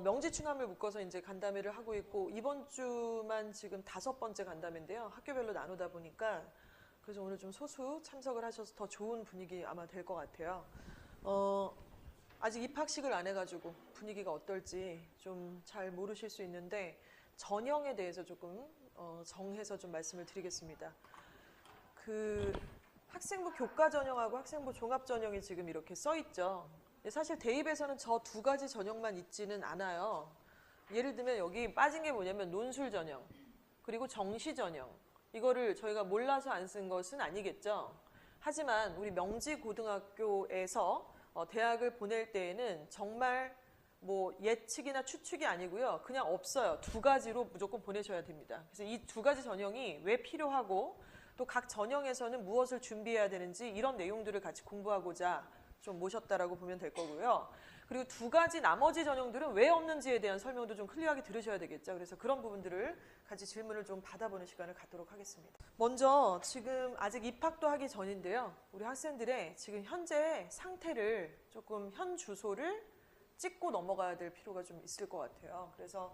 명지충함을 묶어서 이제 간담회를 하고 있고 이번 주만 지금 5번째 간담회인데요. 학교별로 나누다 보니까 그래서 오늘 좀 소수 참석을 하셔서 더 좋은 분위기 아마 될 것 같아요. 아직 입학식을 안 해가지고 분위기가 어떨지 좀 잘 모르실 수 있는데 전형에 대해서 조금 정해서 좀 말씀을 드리겠습니다. 그 학생부 교과 전형하고 학생부 종합 전형이 지금 이렇게 써 있죠. 사실 대입에서는 저 두 가지 전형만 있지는 않아요. 예를 들면 여기 빠진 게 뭐냐면 논술 전형 그리고 정시 전형 이거를 저희가 몰라서 안 쓴 것은 아니겠죠. 하지만 우리 명지고등학교에서 대학을 보낼 때에는 정말 뭐 예측이나 추측이 아니고요. 그냥 없어요. 두 가지로 무조건 보내셔야 됩니다. 그래서 이 두 가지 전형이 왜 필요하고 또 각 전형에서는 무엇을 준비해야 되는지 이런 내용들을 같이 공부하고자 좀 모셨다라고 보면 될 거고요. 그리고 두 가지 나머지 전형들은 왜 없는지에 대한 설명도 좀 클리어하게 들으셔야 되겠죠. 그래서 그런 부분들을 같이 질문을 좀 받아보는 시간을 갖도록 하겠습니다. 먼저 지금 아직 입학도 하기 전인데요. 우리 학생들의 지금 현재 상태를 조금 현 주소를 찍고 넘어가야 될 필요가 좀 있을 것 같아요. 그래서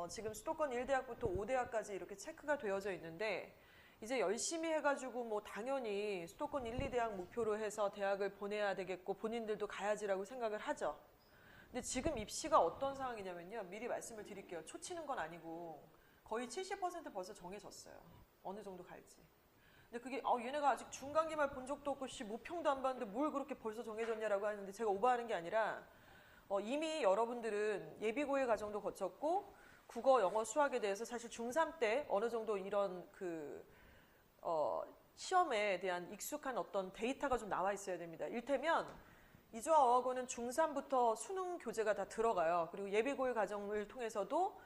지금 수도권 1대학부터 5대학까지 이렇게 체크가 되어져 있는데 이제 열심히 해가지고 뭐 당연히 수도권 1, 2대학 목표로 해서 대학을 보내야 되겠고 본인들도 가야지라고 생각을 하죠. 근데 지금 입시가 어떤 상황이냐면요. 미리 말씀을 드릴게요. 초치는 건 아니고 거의 70% 벌써 정해졌어요. 어느 정도 갈지. 근데 그게 얘네가 아직 중간기말 본 적도 없고 모평도 안 봤는데 뭘 그렇게 벌써 정해졌냐라고 하는데 제가 오버하는 게 아니라 이미 여러분들은 예비고일 과정도 거쳤고 국어, 영어, 수학에 대해서 사실 중3 때 어느 정도 이런 시험에 대한 익숙한 어떤 데이터가 좀 나와 있어야 됩니다. 일테면 이주와 어학원은 중3부터 수능 교재가 다 들어가요. 그리고 예비고일 과정을 통해서도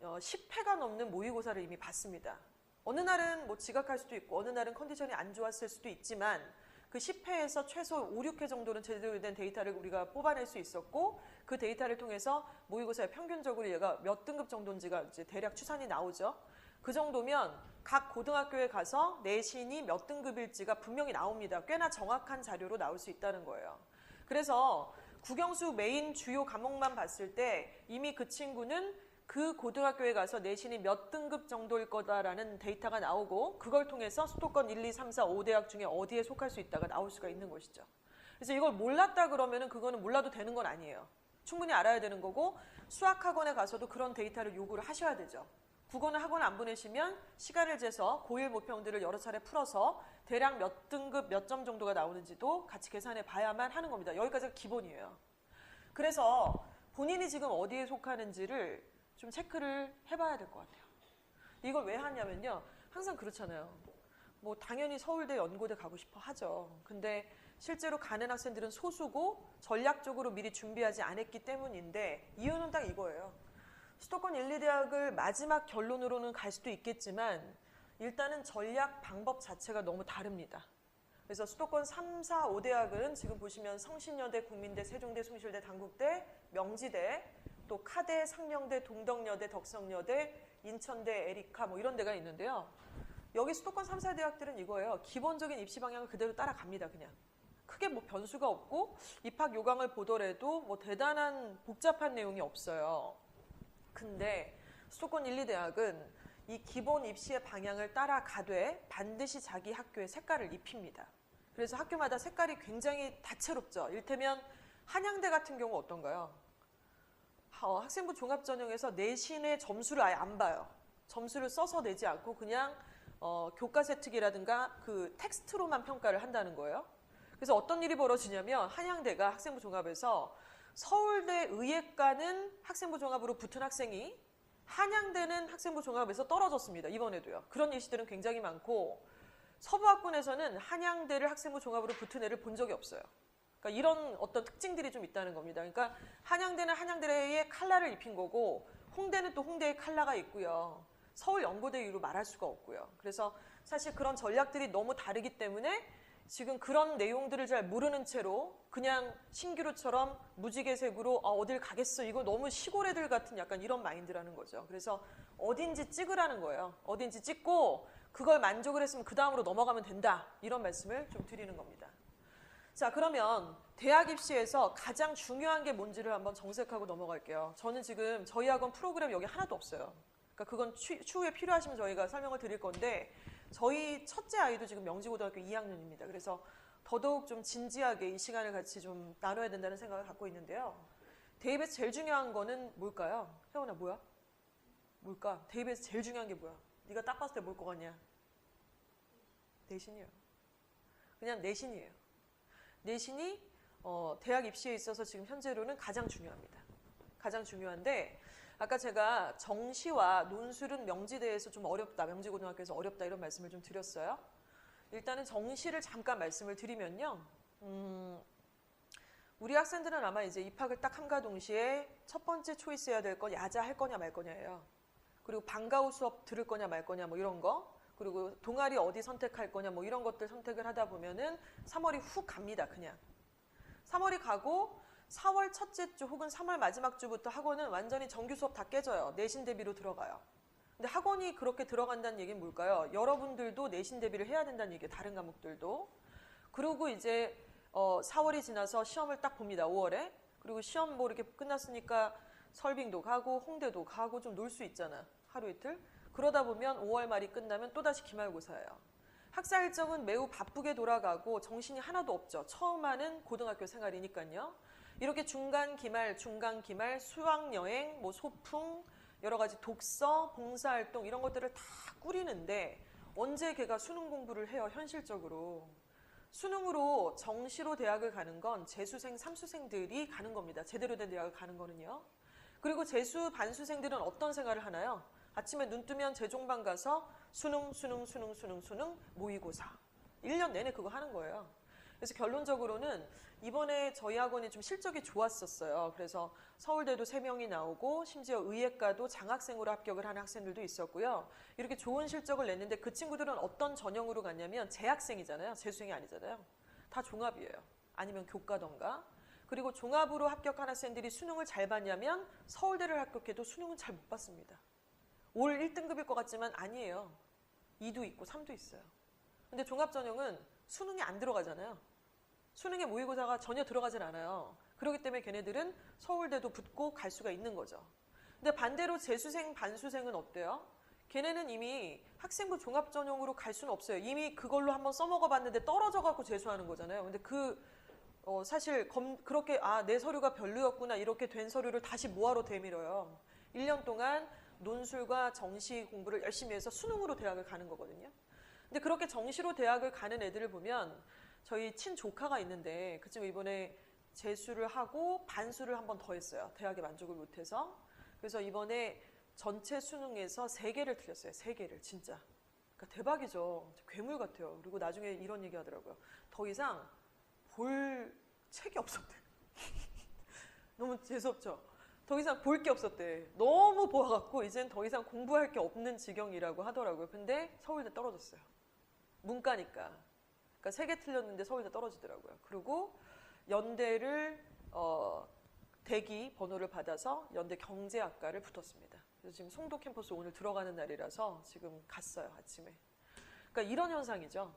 10회가 넘는 모의고사를 이미 봤습니다. 어느 날은 뭐 지각할 수도 있고 어느 날은 컨디션이 안 좋았을 수도 있지만 그 10회에서 최소 5, 6회 정도는 제대로 된 데이터를 우리가 뽑아낼 수 있었고 그 데이터를 통해서 모의고사에 평균적으로 얘가 몇 등급 정도인지가 이제 대략 추산이 나오죠. 그 정도면 각 고등학교에 가서 내신이 몇 등급일지가 분명히 나옵니다. 꽤나 정확한 자료로 나올 수 있다는 거예요. 그래서 국영수 메인 주요 과목만 봤을 때 이미 그 친구는 그 고등학교에 가서 내신이 몇 등급 정도일 거다라는 데이터가 나오고 그걸 통해서 수도권 1, 2, 3, 4, 5대학 중에 어디에 속할 수 있다가 나올 수가 있는 것이죠. 그래서 이걸 몰랐다 그러면은 그거는 몰라도 되는 건 아니에요. 충분히 알아야 되는 거고 수학학원에 가서도 그런 데이터를 요구를 하셔야 되죠. 국어는 학원 안 보내시면 시간을 재서 고1 모평들을 여러 차례 풀어서 대략 몇 등급 몇 점 정도가 나오는지도 같이 계산해 봐야만 하는 겁니다. 여기까지가 기본이에요. 그래서 본인이 지금 어디에 속하는지를 좀 체크를 해봐야 될 것 같아요. 이걸 왜 하냐면요. 항상 그렇잖아요. 뭐 당연히 서울대, 연고대 가고 싶어 하죠. 근데 실제로 가는 학생들은 소수고 전략적으로 미리 준비하지 않았기 때문인데 이유는 딱 이거예요. 수도권 1, 2대학을 마지막 결론으로는 갈 수도 있겠지만 일단은 전략 방법 자체가 너무 다릅니다. 그래서 수도권 3, 4, 5대학은 지금 보시면 성신여대, 국민대, 세종대, 숭실대, 단국대, 명지대, 또 카대, 상명대, 동덕여대, 덕성여대, 인천대, 에리카 뭐 이런 데가 있는데요. 여기 수도권 3, 4대학들은 이거예요. 기본적인 입시 방향을 그대로 따라갑니다. 그냥. 크게 뭐 변수가 없고 입학 요강을 보더라도 뭐 대단한 복잡한 내용이 없어요. 근데 수도권 1, 2대학은 이 기본 입시의 방향을 따라가되 반드시 자기 학교에 색깔을 입힙니다. 그래서 학교마다 색깔이 굉장히 다채롭죠. 이를테면 한양대 같은 경우 어떤가요? 학생부 종합전형에서 내신의 점수를 아예 안 봐요. 점수를 써서 내지 않고 그냥 교과세 특이라든가 그 텍스트로만 평가를 한다는 거예요. 그래서 어떤 일이 벌어지냐면 한양대가 학생부 종합에서 서울대 의예과는 학생부 종합으로 붙은 학생이 한양대는 학생부 종합에서 떨어졌습니다. 이번에도요. 그런 예시들은 굉장히 많고 서부학군에서는 한양대를 학생부 종합으로 붙은 애를 본 적이 없어요. 그러니까 이런 어떤 특징들이 좀 있다는 겁니다. 그러니까 한양대는 한양대의 칼라를 입힌 거고 홍대는 또 홍대의 칼라가 있고요. 서울 연고대 이유로 말할 수가 없고요. 그래서 사실 그런 전략들이 너무 다르기 때문에 지금 그런 내용들을 잘 모르는 채로 그냥 신규루처럼 무지개색으로 어딜 가겠어 이거 너무 시골 애들 같은 약간 이런 마인드라는 거죠. 그래서 어딘지 찍으라는 거예요. 어딘지 찍고 그걸 만족을 했으면 그 다음으로 넘어가면 된다. 이런 말씀을 좀 드리는 겁니다. 자, 그러면 대학 입시에서 가장 중요한 게 뭔지를 한번 정색하고 넘어갈게요. 저는 지금 저희 학원 프로그램 여기 하나도 없어요. 그러니까 그건 추후에 필요하시면 저희가 설명을 드릴 건데 저희 첫째 아이도 지금 명지고등학교 2학년입니다. 그래서 더더욱 좀 진지하게 이 시간을 같이 좀 나눠야 된다는 생각을 갖고 있는데요. 대입에서 제일 중요한 거는 뭘까요? 혜원아 뭐야? 뭘까? 대입에서 제일 중요한 게 뭐야? 네가 딱 봤을 때 뭘 것 같냐? 내신이에요. 그냥 내신이에요. 내신이 대학 입시에 있어서 지금 현재로는 가장 중요합니다. 가장 중요한데 아까 제가 정시와 논술은 명지대에서 좀 어렵다, 명지고등학교에서 어렵다 이런 말씀을 좀 드렸어요. 일단은 정시를 잠깐 말씀을 드리면요. 우리 학생들은 아마 이제 입학을 딱 함과 동시에 첫 번째 초이스 해야 될 건 야자 할 거냐 말 거냐예요. 그리고 방과 후 수업 들을 거냐 말 거냐 뭐 이런 거. 그리고 동아리 어디 선택할 거냐 뭐 이런 것들 선택을 하다 보면은 3월이 훅 갑니다. 그냥. 3월이 가고 4월 첫째 주 혹은 3월 마지막 주부터 학원은 완전히 정규 수업 다 깨져요. 내신 대비로 들어가요. 근데 학원이 그렇게 들어간다는 얘기는 뭘까요? 여러분들도 내신 대비를 해야 된다는 얘기예요. 다른 과목들도. 그리고 이제 4월이 지나서 시험을 딱 봅니다. 5월에. 그리고 시험 뭐 이렇게 끝났으니까 설빙도 가고 홍대도 가고 좀 놀 수 있잖아. 하루 이틀. 그러다 보면 5월 말이 끝나면 또다시 기말고사예요. 학사 일정은 매우 바쁘게 돌아가고 정신이 하나도 없죠. 처음 하는 고등학교 생활이니까요. 이렇게 중간 기말, 중간 기말, 수학여행, 뭐 소풍, 여러 가지 독서, 봉사활동 이런 것들을 다 꾸리는데 언제 걔가 수능 공부를 해요, 현실적으로. 수능으로 정시로 대학을 가는 건 재수생, 삼수생들이 가는 겁니다. 제대로 된 대학을 가는 거는요. 그리고 재수, 반수생들은 어떤 생활을 하나요? 아침에 눈 뜨면 재종반 가서 수능 모의고사 1년 내내 그거 하는 거예요. 그래서 결론적으로는 이번에 저희 학원이 좀 실적이 좋았었어요. 그래서 서울대도 3명이 나오고 심지어 의예과도 장학생으로 합격을 하는 학생들도 있었고요. 이렇게 좋은 실적을 냈는데 그 친구들은 어떤 전형으로 갔냐면 재학생이잖아요. 재수생이 아니잖아요. 다 종합이에요. 아니면 교과던가. 그리고 종합으로 합격한 학생들이 수능을 잘 봤냐면 서울대를 합격해도 수능은 잘 못 봤습니다. 올 1등급일 것 같지만 아니에요. 2도 있고 3도 있어요. 근데 종합전형은 수능이 안 들어가잖아요. 수능에 모의고사가 전혀 들어가질 않아요. 그렇기 때문에 걔네들은 서울대도 붙고 갈 수가 있는 거죠. 근데 반대로 재수생, 반수생은 어때요? 걔네는 이미 학생부 종합전형으로 갈 수는 없어요. 이미 그걸로 한번 써먹어 봤는데 떨어져갖고 재수하는 거잖아요. 근데 사실 그렇게 내 서류가 별로였구나 이렇게 된 서류를 다시 뭐하러 되밀어요. 1년 동안 논술과 정시 공부를 열심히 해서 수능으로 대학을 가는 거거든요. 근데 그렇게 정시로 대학을 가는 애들을 보면 저희 친조카가 있는데 그 친구 이번에 재수를 하고 반수를 한 번 더 했어요. 대학에 만족을 못해서. 그래서 이번에 전체 수능에서 3개를 틀렸어요. 3개를 진짜. 그러니까 대박이죠. 괴물 같아요. 그리고 나중에 이런 얘기 하더라고요. 더 이상 볼 책이 없었대. 너무 재수없죠. 더 이상 볼 게 없었대. 너무 보아갖고 이젠 더 이상 공부할 게 없는 지경이라고 하더라고요. 근데 서울대 떨어졌어요. 문과니까. 그러니까 3개 틀렸는데 서울대 떨어지더라고요. 그리고 연대를 대기 번호를 받아서 연대 경제학과를 붙었습니다. 그래서 지금 송도 캠퍼스 오늘 들어가는 날이라서 지금 갔어요. 아침에. 그러니까 이런 현상이죠.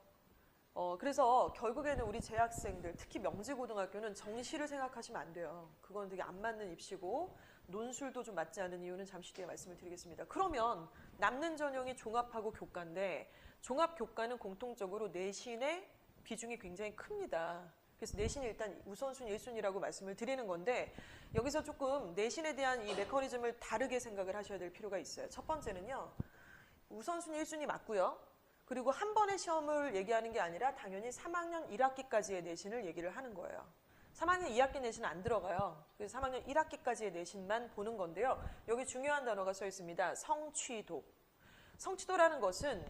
그래서 결국에는 우리 재학생들, 특히 명지고등학교는 정시를 생각하시면 안 돼요. 그건 되게 안 맞는 입시고 논술도 좀 맞지 않은 이유는 잠시 뒤에 말씀을 드리겠습니다. 그러면 남는 전형이 종합하고 교과인데 종합교과는 공통적으로 내신의 비중이 굉장히 큽니다. 그래서 내신이 일단 우선순위 1순위라고 말씀을 드리는 건데 여기서 조금 내신에 대한 이 메커니즘을 다르게 생각을 하셔야 될 필요가 있어요. 첫 번째는요. 우선순위 1순위 맞고요. 그리고 한 번의 시험을 얘기하는 게 아니라 당연히 3학년 1학기까지의 내신을 얘기를 하는 거예요. 3학년 2학기 내신은 안 들어가요. 그래서 3학년 1학기까지의 내신만 보는 건데요. 여기 중요한 단어가 써 있습니다. 성취도. 성취도라는 것은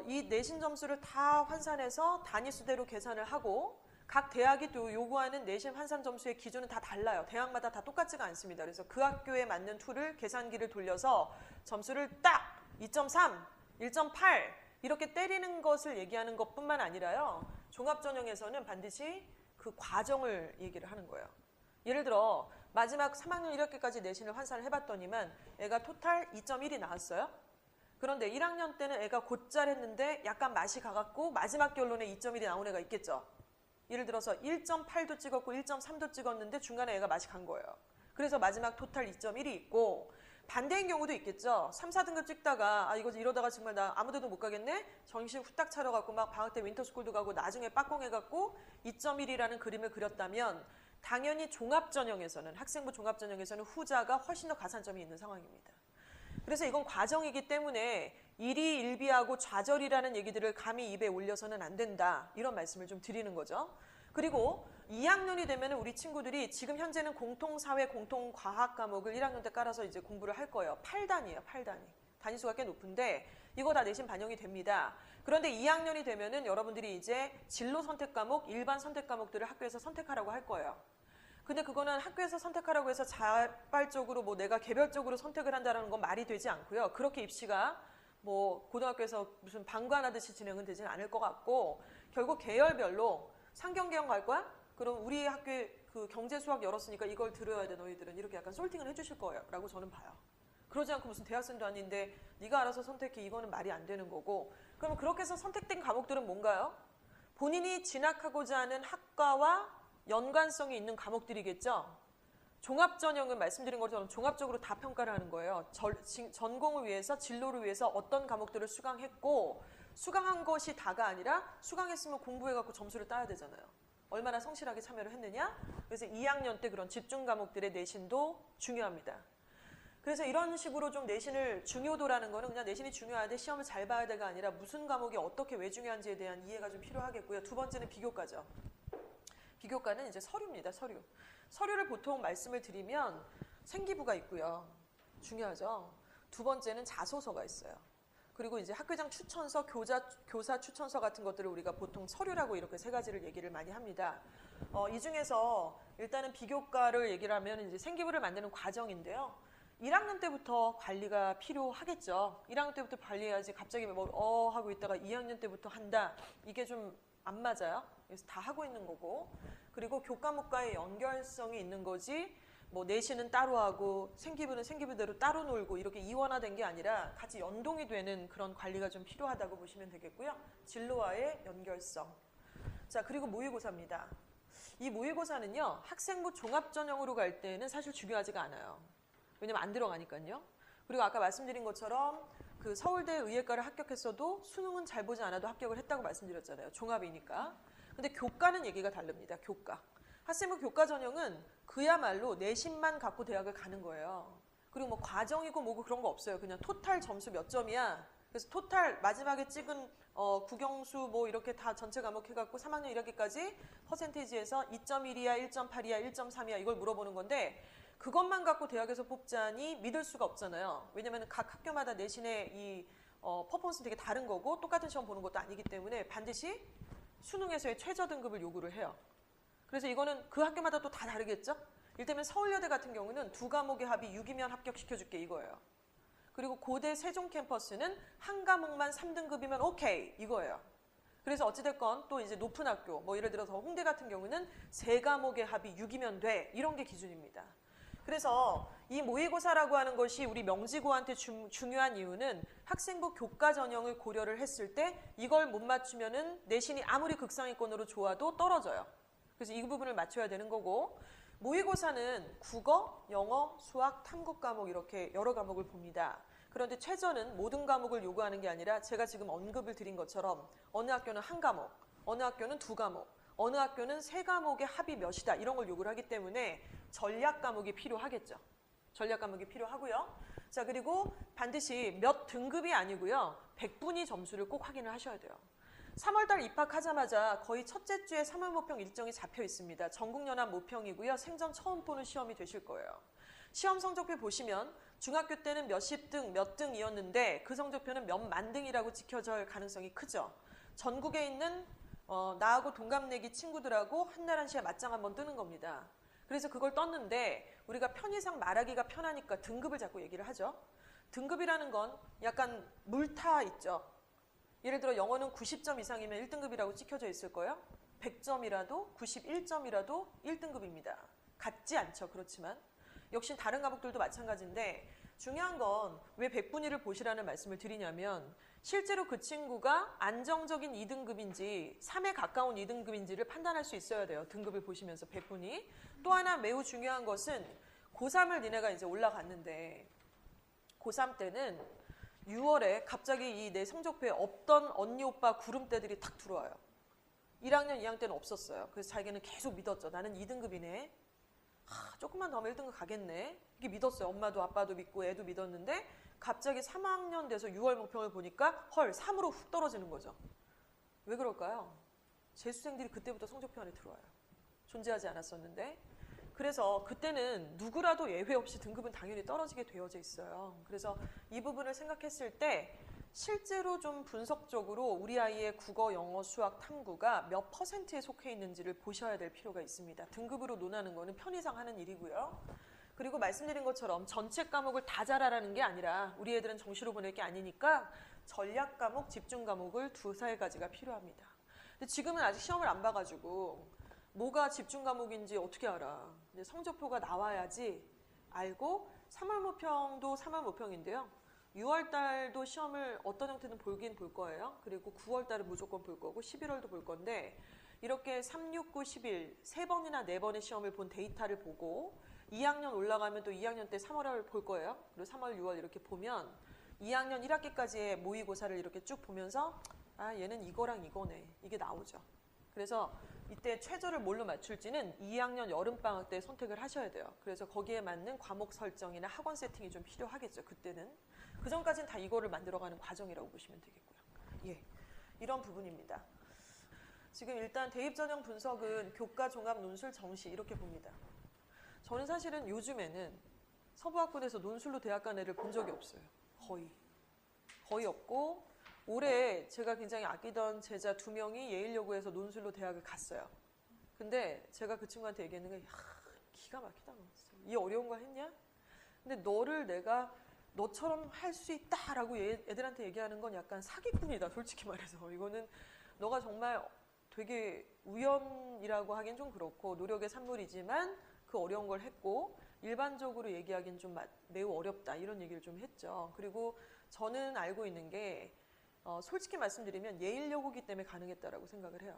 이 내신 점수를 다 환산해서 단위수대로 계산을 하고 각 대학이 또 요구하는 내신 환산 점수의 기준은 다 달라요. 대학마다 다 똑같지가 않습니다. 그래서 그 학교에 맞는 툴을 계산기를 돌려서 점수를 딱 2.3, 1.8 이렇게 때리는 것을 얘기하는 것뿐만 아니라요. 종합전형에서는 반드시 그 과정을 얘기를 하는 거예요. 예를 들어 마지막 3학년 1학기까지 내신을 환산을 해봤더니만 애가 토탈 2.1이 나왔어요. 그런데 1학년 때는 애가 곧잘 했는데 약간 맛이 가갖고 마지막 결론에 2.1이 나온 애가 있겠죠. 예를 들어서 1.8도 찍었고 1.3도 찍었는데 중간에 애가 맛이 간 거예요. 그래서 마지막 토탈 2.1이 있고, 반대인 경우도 있겠죠. 3, 4등급 찍다가 이거 이러다가 정말 나 아무 데도 못 가겠네? 정신 후딱 차려갖고 막 방학 때 윈터스쿨도 가고 나중에 빡공해갖고 2.1이라는 그림을 그렸다면 당연히 종합전형에서는, 학생부 종합전형에서는 후자가 훨씬 더 가산점이 있는 상황입니다. 그래서 이건 과정이기 때문에 일희일비하고 좌절이라는 얘기들을 감히 입에 올려서는 안 된다, 이런 말씀을 좀 드리는 거죠. 그리고 2학년이 되면 우리 친구들이 지금 현재는 공통사회, 공통과학 과목을 1학년 때 깔아서 이제 공부를 할 거예요. 8단이에요, 8단위. 단위수가 꽤 높은데 이거 다 내신 반영이 됩니다. 그런데 2학년이 되면은 여러분들이 이제 진로 선택 과목, 일반 선택 과목들을 학교에서 선택하라고 할 거예요. 근데 그거는 학교에서 선택하라고 해서 자발적으로 뭐 내가 개별적으로 선택을 한다는 건 말이 되지 않고요. 그렇게 입시가 뭐 고등학교에서 무슨 방관하듯이 진행은 되지는 않을 것 같고, 결국 계열별로 상경계열 갈 거야? 그럼 우리 학교에 그 경제 수학 열었으니까 이걸 들어야 돼 너희들은, 이렇게 약간 솔팅을 해주실 거예요 라고 저는 봐요. 그러지 않고 무슨 대학생도 아닌데 네가 알아서 선택해, 이거는 말이 안 되는 거고. 그러면 그렇게 해서 선택된 과목들은 뭔가요? 본인이 진학하고자 하는 학과와 연관성이 있는 과목들이겠죠. 종합전형은 말씀드린 것처럼 종합적으로 다 평가를 하는 거예요. 전공을 위해서, 진로를 위해서 어떤 과목들을 수강했고, 수강한 것이 다가 아니라 수강했으면 공부해갖고 점수를 따야 되잖아요. 얼마나 성실하게 참여를 했느냐. 그래서 2학년 때 그런 집중 과목들의 내신도 중요합니다. 그래서 이런 식으로 좀 내신을, 중요도라는 거는 그냥 내신이 중요하되 시험을 잘 봐야 돼가 아니라 무슨 과목이 어떻게 왜 중요한지에 대한 이해가 좀 필요하겠고요. 두 번째는 비교과죠. 비교과는 이제 서류입니다. 서류를 보통 말씀을 드리면 생기부가 있고요. 중요하죠. 두 번째는 자소서가 있어요. 그리고 이제 학교장 추천서, 교사 추천서 같은 것들을 우리가 보통 서류라고 이렇게 세 가지를 얘기를 많이 합니다. 이 중에서 일단은 비교과를 얘기를 하면 이제 생기부를 만드는 과정인데요. 1학년 때부터 관리가 필요하겠죠. 1학년 때부터 관리해야지 갑자기 하고 있다가 2학년 때부터 한다. 이게 좀 안 맞아요. 그래서 다 하고 있는 거고. 그리고 교과목과의 연결성이 있는 거지, 뭐 내신은 따로 하고 생기부는 생기부대로 따로 놀고 이렇게 이원화된 게 아니라 같이 연동이 되는 그런 관리가 좀 필요하다고 보시면 되겠고요. 진로와의 연결성. 자, 그리고 모의고사입니다. 이 모의고사는요, 학생부 종합전형으로 갈 때는 사실 중요하지가 않아요. 왜냐면 안 들어가니까요. 그리고 아까 말씀드린 것처럼 그 서울대 의예과를 합격했어도 수능은 잘 보지 않아도 합격을 했다고 말씀드렸잖아요. 종합이니까. 근데 교과는 얘기가 다릅니다. 교과. 학생부 교과 전형은 그야말로 내신만 갖고 대학을 가는 거예요. 그리고 뭐 과정이고 뭐고 그런 거 없어요. 그냥 토탈 점수 몇 점이야. 그래서 토탈 마지막에 찍은 국영수 뭐 이렇게 다 전체 과목 해갖고 3학년 1학기까지 퍼센테이지에서 2.1이야, 1.8이야, 1.3이야 이걸 물어보는 건데, 그것만 갖고 대학에서 뽑자니 믿을 수가 없잖아요. 왜냐면 각 학교마다 내신의 이 퍼포먼스는 되게 다른 거고 똑같은 시험 보는 것도 아니기 때문에 반드시 수능에서의 최저 등급을 요구를 해요. 그래서 이거는 그 학교마다 또 다 다르겠죠? 이를테면 서울여대 같은 경우는 두 과목의 합이 6이면 합격시켜줄게 이거예요. 그리고 고대 세종 캠퍼스는 한 과목만 3등급이면 오케이 이거예요. 그래서 어찌됐건 또 이제 높은 학교, 뭐 예를 들어서 홍대 같은 경우는 세 과목의 합이 6이면 돼, 이런 게 기준입니다. 그래서 이 모의고사라고 하는 것이 우리 명지고한테 중요한 이유는 학생부 교과 전형을 고려를 했을 때 이걸 못 맞추면은 내신이 아무리 극상위권으로 좋아도 떨어져요. 그래서 이 부분을 맞춰야 되는 거고, 모의고사는 국어, 영어, 수학, 탐구 과목 이렇게 여러 과목을 봅니다. 그런데 최저는 모든 과목을 요구하는 게 아니라 제가 지금 언급을 드린 것처럼 어느 학교는 한 과목, 어느 학교는 두 과목, 어느 학교는 세 과목의 합이 몇이다 이런 걸 요구를 하기 때문에 전략 과목이 필요하겠죠. 전략 과목이 필요하고요. 자, 그리고 반드시 몇 등급이 아니고요. 100분위 점수를 꼭 확인을 하셔야 돼요. 3월달 입학하자마자 거의 첫째 주에 3월 모평 일정이 잡혀 있습니다. 전국연합 모평이고요. 생전 처음 보는 시험이 되실 거예요. 시험 성적표 보시면 중학교 때는 몇십 등, 몇 등이었는데 그 성적표는 몇 만 등이라고 찍혀질 가능성이 크죠. 전국에 있는 나하고 동갑내기 친구들하고 한날 한시에 맞짱 한번 뜨는 겁니다. 그래서 그걸 떴는데 우리가 편의상 말하기가 편하니까 등급을 자꾸 얘기를 하죠. 등급이라는 건 약간 물타 있죠. 예를 들어 영어는 90점 이상이면 1등급이라고 찍혀져 있을 거예요. 100점이라도 91점이라도 1등급입니다. 같지 않죠. 그렇지만 역시 다른 과목들도 마찬가지인데 중요한 건 왜 100분위를 보시라는 말씀을 드리냐면 실제로 그 친구가 안정적인 2등급인지 3에 가까운 2등급인지를 판단할 수 있어야 돼요. 등급을 보시면서 100분위. 또 하나 매우 중요한 것은 고3을 니네가 이제 올라갔는데 고3 때는 6월에 갑자기 이 내 성적표에 없던 언니 오빠 구름대들이 탁 들어와요. 1학년, 2학년 때는 없었어요. 그래서 자기는 계속 믿었죠. 나는 2등급이네. 조금만 더 하면 1등급 가겠네. 이게 믿었어요. 엄마도 아빠도 믿고 애도 믿었는데 갑자기 3학년 돼서 6월 목평을 보니까 헐 3으로 훅 떨어지는 거죠. 왜 그럴까요? 재수생들이 그때부터 성적표 안에 들어와요. 존재하지 않았었는데. 그래서 그때는 누구라도 예외 없이 등급은 당연히 떨어지게 되어져 있어요. 그래서 이 부분을 생각했을 때 실제로 좀 분석적으로 우리 아이의 국어, 영어, 수학, 탐구가 몇 %에 속해 있는지를 보셔야 될 필요가 있습니다. 등급으로 논하는 거는 편의상 하는 일이고요. 그리고 말씀드린 것처럼 전체 과목을 다 잘하라는 게 아니라 우리 애들은 정시로 보낼 게 아니니까 전략 과목, 집중 과목을 2~3가지가 필요합니다. 근데 지금은 아직 시험을 안 봐가지고 뭐가 집중 과목인지 어떻게 알아. 이제 성적표가 나와야지 알고 3월 모평도 3월 모평인데요. 6월 달도 시험을 어떤 형태든 보긴 볼 거예요. 그리고 9월 달은 무조건 볼 거고 11월도 볼 건데 이렇게 3, 6, 9, 11 3번이나 4번의 시험을 본 데이터를 보고 2학년 올라가면 또 2학년 때 3월을 볼 거예요. 그리고 3월, 6월 이렇게 보면 2학년 1학기까지의 모의고사를 이렇게 쭉 보면서 아 얘는 이거랑 이거네. 이게 나오죠. 그래서 이때 최저를 뭘로 맞출지는 2학년 여름방학 때 선택을 하셔야 돼요. 그래서 거기에 맞는 과목 설정이나 학원 세팅이 좀 필요하겠죠. 그때는. 그 전까지는 다 이거를 만들어가는 과정이라고 보시면 되겠고요. 예, 이런 부분입니다. 지금 일단 대입전형 분석은 교과, 종합, 논술, 정시 이렇게 봅니다. 저는 사실은 요즘에는 서부학군에서 논술로 대학 간 애를 본 적이 없어요. 거의 없고 올해 제가 굉장히 아끼던 제자 2명이 예일여고에서 논술로 대학을 갔어요. 근데 제가 그 친구한테 얘기했는 게 기가 막히다. 이 어려운 거 했냐? 근데 너를 내가 너처럼 할 수 있다라고 애들한테 얘기하는 건 약간 사기꾼이다. 솔직히 말해서. 이거는 너가 정말 되게 우연이라고 하긴 좀 그렇고 노력의 산물이지만 그 어려운 걸 했고 일반적으로 얘기하기는 좀 매우 어렵다. 이런 얘기를 좀 했죠. 그리고 저는 알고 있는 게 솔직히 말씀드리면 예일여고기 때문에 가능했다라고 생각을 해요.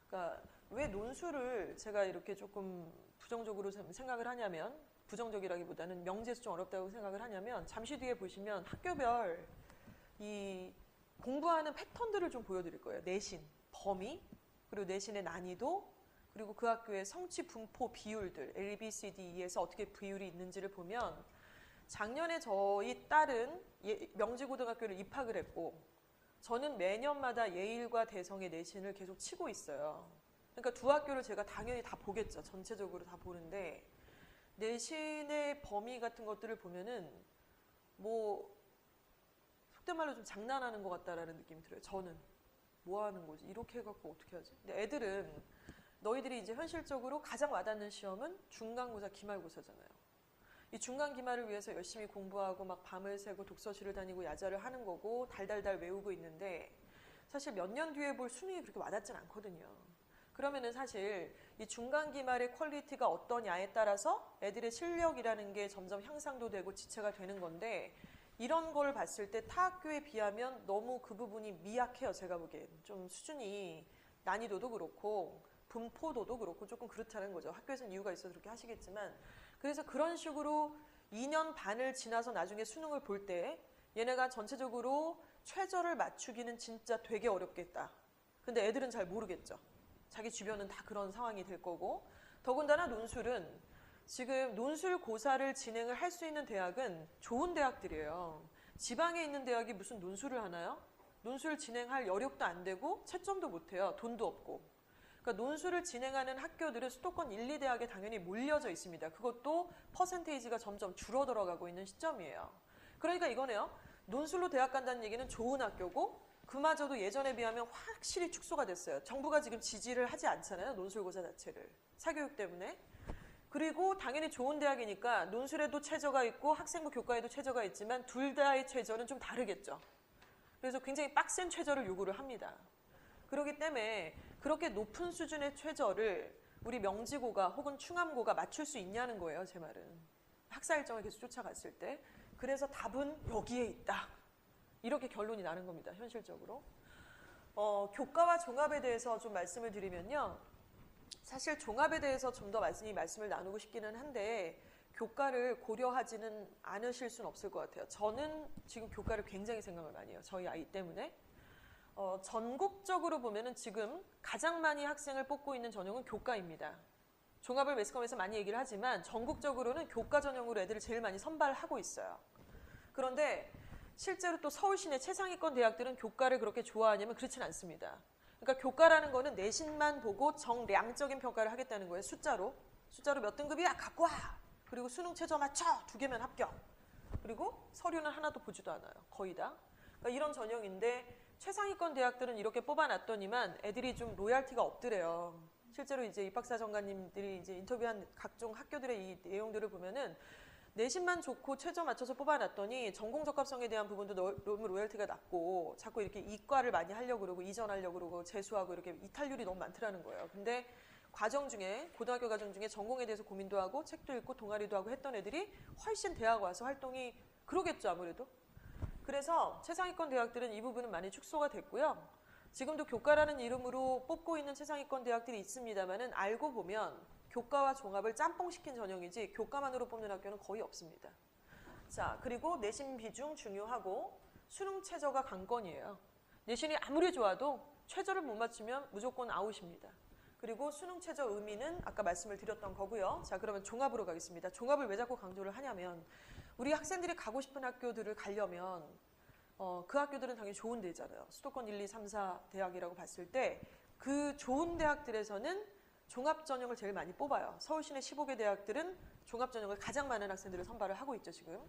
그러니까 왜 논술을 제가 이렇게 조금 부정적으로 생각을 하냐면 부정적이라기보다는 명제에서 좀 어렵다고 생각을 하냐면 잠시 뒤에 보시면 학교별 이 공부하는 패턴들을 좀 보여드릴 거예요. 내신, 범위, 그리고 내신의 난이도, 그리고 그 학교의 성취 분포 비율들 A, B, C, D, E에서 어떻게 비율이 있는지를 보면 작년에 저희 딸은 명지고등학교를 입학을 했고 저는 매년마다 예일과 대성의 내신을 계속 치고 있어요. 그러니까 두 학교를 제가 당연히 다 보겠죠. 전체적으로 다 보는데 내신의 범위 같은 것들을 보면은 뭐 속된 말로 좀 장난하는 것 같다라는 느낌이 들어요. 저는 뭐 하는 거지? 이렇게 해갖고 어떻게 하지? 근데 애들은 너희들이 이제 현실적으로 가장 와닿는 시험은 중간고사, 기말고사잖아요. 이 중간 기말을 위해서 열심히 공부하고 막 밤을 새고 독서실을 다니고 야자를 하는 거고 달달달 외우고 있는데 사실 몇 년 뒤에 볼 수능이 그렇게 와닿진 않거든요. 그러면은 사실 이 중간 기말의 퀄리티가 어떠냐에 따라서 애들의 실력이라는 게 점점 향상도 되고 지체가 되는 건데 이런 걸 봤을 때 타 학교에 비하면 너무 그 부분이 미약해요. 제가 보기엔. 좀 수준이 난이도도 그렇고 분포도도 그렇고 조금 그렇다는 거죠. 학교에서는 이유가 있어서 그렇게 하시겠지만 그래서 그런 식으로 2년 반을 지나서 나중에 수능을 볼 때 얘네가 전체적으로 최저를 맞추기는 진짜 되게 어렵겠다. 근데 애들은 잘 모르겠죠. 자기 주변은 다 그런 상황이 될 거고 더군다나 논술은 지금 논술 고사를 진행을 할 수 있는 대학은 좋은 대학들이에요. 지방에 있는 대학이 무슨 논술을 하나요? 논술 진행할 여력도 안 되고 채점도 못 해요. 돈도 없고. 그러니까 논술을 진행하는 학교들은 수도권 1, 2대학에 당연히 몰려져 있습니다. 그것도 퍼센테이지가 점점 줄어들어가고 있는 시점이에요. 그러니까 이거네요. 논술로 대학 간다는 얘기는 좋은 학교고 그마저도 예전에 비하면 확실히 축소가 됐어요. 정부가 지금 지지를 하지 않잖아요. 논술고사 자체를. 사교육 때문에. 그리고 당연히 좋은 대학이니까 논술에도 최저가 있고 학생부 교과에도 최저가 있지만 둘 다의 최저는 좀 다르겠죠. 그래서 굉장히 빡센 최저를 요구를 합니다. 그렇기 때문에 그렇게 높은 수준의 최저를 우리 명지고가 혹은 충암고가 맞출 수 있냐는 거예요. 제 말은. 학사 일정을 계속 쫓아갔을 때. 그래서 답은 여기에 있다. 이렇게 결론이 나는 겁니다. 현실적으로. 교과와 종합에 대해서 좀 말씀을 드리면요. 사실 종합에 대해서 좀 더 말씀을 나누고 싶기는 한데 교과를 고려하지는 않으실 수는 없을 것 같아요. 저는 지금 교과를 굉장히 생각을 많이 해요. 저희 아이 때문에. 전국적으로 보면은 지금 가장 많이 학생을 뽑고 있는 전형은 교과입니다. 종합을 매스컴에서 많이 얘기를 하지만 전국적으로는 교과 전형으로 애들을 제일 많이 선발하고 있어요. 그런데 실제로 또 서울 시내 최상위권 대학들은 교과를 그렇게 좋아하냐면 그렇진 않습니다. 그러니까 교과라는 거는 내신만 보고 정량적인 평가를 하겠다는 거예요. 숫자로 몇 등급이야? 갖고 와! 그리고 수능 최저 맞춰! 2개면 합격! 그리고 서류는 하나도 보지도 않아요. 거의 다. 그러니까 이런 전형인데 최상위권 대학들은 이렇게 뽑아놨더니만 애들이 좀 로얄티가 없더래요. 실제로 이제 입학사 전가님들이 이제 인터뷰한 각종 학교들의 이 내용들을 보면은 내신만 좋고 최저 맞춰서 뽑아놨더니 전공 적합성에 대한 부분도 너무 로열티가 낮고 자꾸 이렇게 이과를 많이 하려고 그러고 이전하려고 그러고 재수하고 이렇게 이탈률이 너무 많더라는 거예요. 근데 과정 중에 고등학교 과정 중에 전공에 대해서 고민도 하고 책도 읽고 동아리도 하고 했던 애들이 훨씬 대학 와서 활동이 그러겠죠 아무래도. 그래서 최상위권 대학들은 이 부분은 많이 축소가 됐고요. 지금도 교과라는 이름으로 뽑고 있는 최상위권 대학들이 있습니다만은 알고 보면 교과와 종합을 짬뽕시킨 전형이지 교과만으로 뽑는 학교는 거의 없습니다. 자, 그리고 내신 비중 중요하고 수능 최저가 관건이에요. 내신이 아무리 좋아도 최저를 못 맞추면 무조건 아웃입니다. 그리고 수능 최저 의미는 아까 말씀을 드렸던 거고요. 자, 그러면 종합으로 가겠습니다. 종합을 왜 자꾸 강조를 하냐면 우리 학생들이 가고 싶은 학교들을 가려면 그 학교들은 당연히 좋은 데잖아요. 수도권 1, 2, 3, 4 대학이라고 봤을 때 그 좋은 대학들에서는 종합 전형을 제일 많이 뽑아요. 서울 시내 15개 대학들은 종합 전형을 가장 많은 학생들을 선발을 하고 있죠, 지금.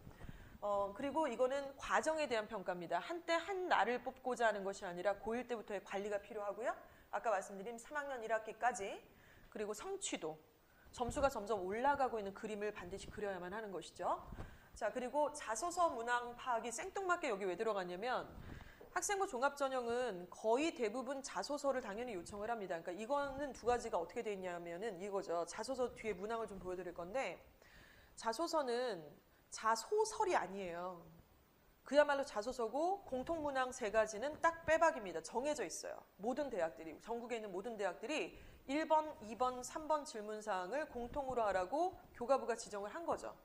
그리고 이거는 과정에 대한 평가입니다. 한때 한 날을 뽑고자 하는 것이 아니라 고1 때부터의 관리가 필요하고요. 아까 말씀드린 3학년 1학기까지 그리고 성취도, 점수가 점점 올라가고 있는 그림을 반드시 그려야만 하는 것이죠. 자, 그리고 자소서 문항 파악이 생뚱맞게 여기 왜 들어갔냐면 학생부 종합전형은 거의 대부분 자소서를 당연히 요청을 합니다. 그러니까 이거는 두 가지가 어떻게 돼 있냐면은 이거죠. 자소서 뒤에 문항을 좀 보여드릴 건데 자소서는 자소설이 아니에요. 그야말로 자소서고 공통문항 3가지는 딱 빼박입니다. 정해져 있어요. 모든 대학들이, 전국에 있는 모든 대학들이 1번, 2번, 3번 질문사항을 공통으로 하라고 교과부가 지정을 한 거죠.